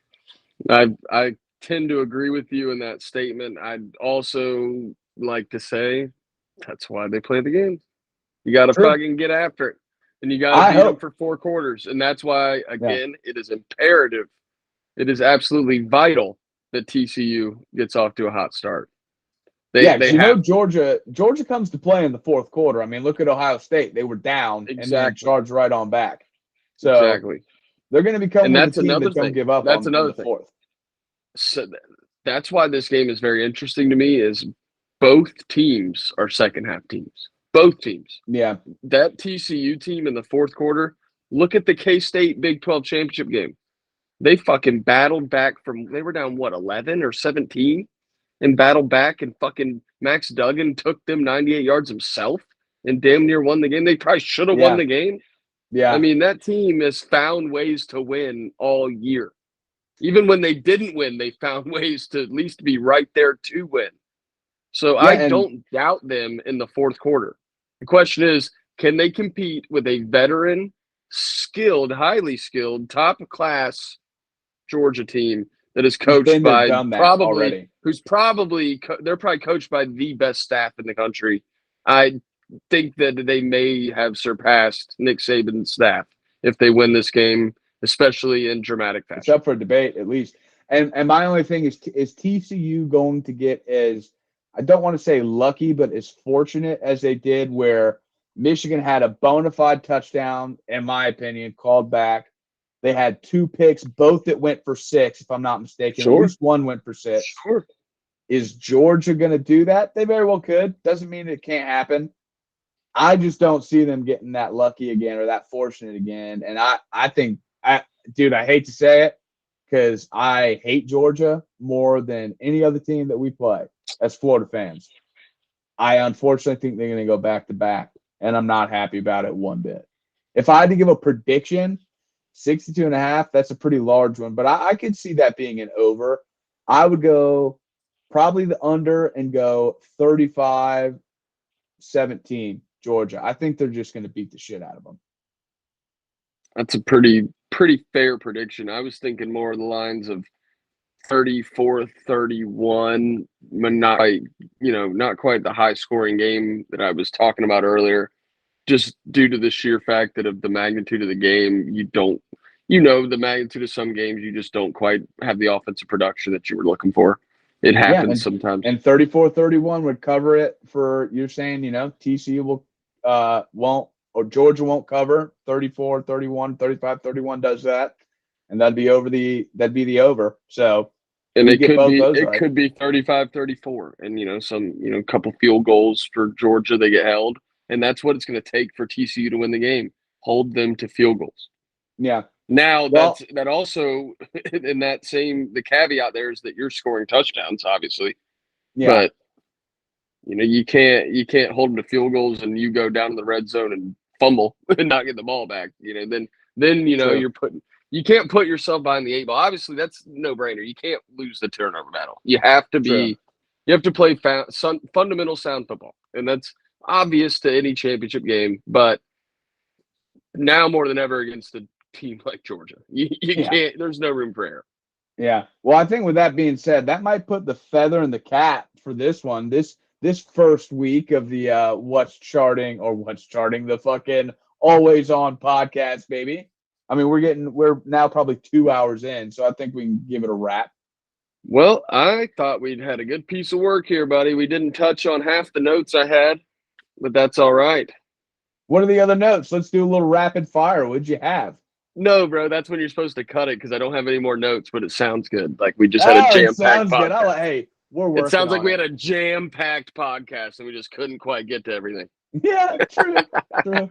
I tend to agree with you in that statement. I'd also like to say that's why they play the game. You got to fucking get after it, and you got to beat them for 4 quarters. And that's why, again, it is imperative. It is absolutely vital that TCU gets off to a hot start. Georgia comes to play in the 4th quarter. I mean, look at Ohio State. They were down and then charged right on back. So they're going to become with a team that don't give up on the 4th. So that's why this game is very interesting to me is both teams are second half teams. Both teams. Yeah. That TCU team in the 4th quarter, look at the K-State Big 12 championship game. They fucking battled back they were down, 11 or 17? And battled back, and fucking Max Duggan took them 98 yards himself and damn near won the game. They probably should have won the game. Yeah. I mean, that team has found ways to win all year. Even when they didn't win, they found ways to at least be right there to win. So I don't doubt them in the 4th quarter. The question is, can they compete with a veteran, skilled, highly skilled, top-class Georgia team that is coached by they're probably coached by the best staff in the country. I think that they may have surpassed Nick Saban's staff if they win this game, especially in dramatic fashion. It's up for debate at least. And my only thing is TCU going to get as, I don't want to say lucky, but as fortunate as they did where Michigan had a bona fide touchdown, in my opinion, called back. They had 2 picks, both that went for 6, if I'm not mistaken. At least one went for 6. Is Georgia going to do that? They very well could. Doesn't mean it can't happen. I just don't see them getting that lucky again or that fortunate again. And I think, I hate to say it because I hate Georgia more than any other team that we play as Florida fans. I unfortunately think they're going to go back-to-back, and I'm not happy about it one bit. If I had to give a prediction, 62.5, that's a pretty large one, but I could see that being an over. I would go probably the under and go 35-17 Georgia. I think they're just going to beat the shit out of them. That's a pretty fair prediction. I was thinking more of the lines of 34-31, not quite the high scoring game that I was talking about earlier. Just due to the sheer fact that of the magnitude of the game, the magnitude of some games, you just don't quite have the offensive production that you were looking for. It happens sometimes. And 34-31 would cover it for, you're saying, TCU won't, or Georgia won't cover. 34-31, 35-31 does that. And that'd be the over. So, and it could be 35-34 and, some, couple field goals for Georgia, they get held. And that's what it's going to take for TCU to win the game. Hold them to field goals. Yeah. Now that also in that the caveat there is that you're scoring touchdowns, obviously. Yeah. But you can't hold them to field goals and you go down to the red zone and fumble and not get the ball back. Then you can't put yourself behind the 8 ball. Obviously, that's no brainer. You can't lose the turnover battle. You have to play fundamental sound football, and that's obvious to any championship game, but now more than ever against a team like Georgia, you can't. There's no room for error. Yeah. Well, I think with that being said, that might put the feather in the cap for this one. This first week of the what's charting the fucking always on podcast, baby. I mean, we're now probably 2 hours in, so I think we can give it a wrap. Well, I thought we'd had a good piece of work here, buddy. We didn't touch on half the notes I had. But that's all right. What are the other notes? Let's do a little rapid fire. What'd you have? No, bro, that's when you're supposed to cut it because I don't have any more notes, but it sounds good. Like we just had a jam-packed podcast. Hey, we're working. It sounds like we had a jam-packed podcast and we just couldn't quite get to everything. Yeah, true. Well,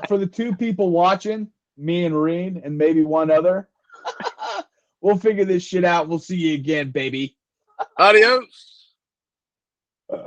for the 2 people watching, me and Reen and maybe one other, we'll figure this shit out. We'll see you again, baby. Adios.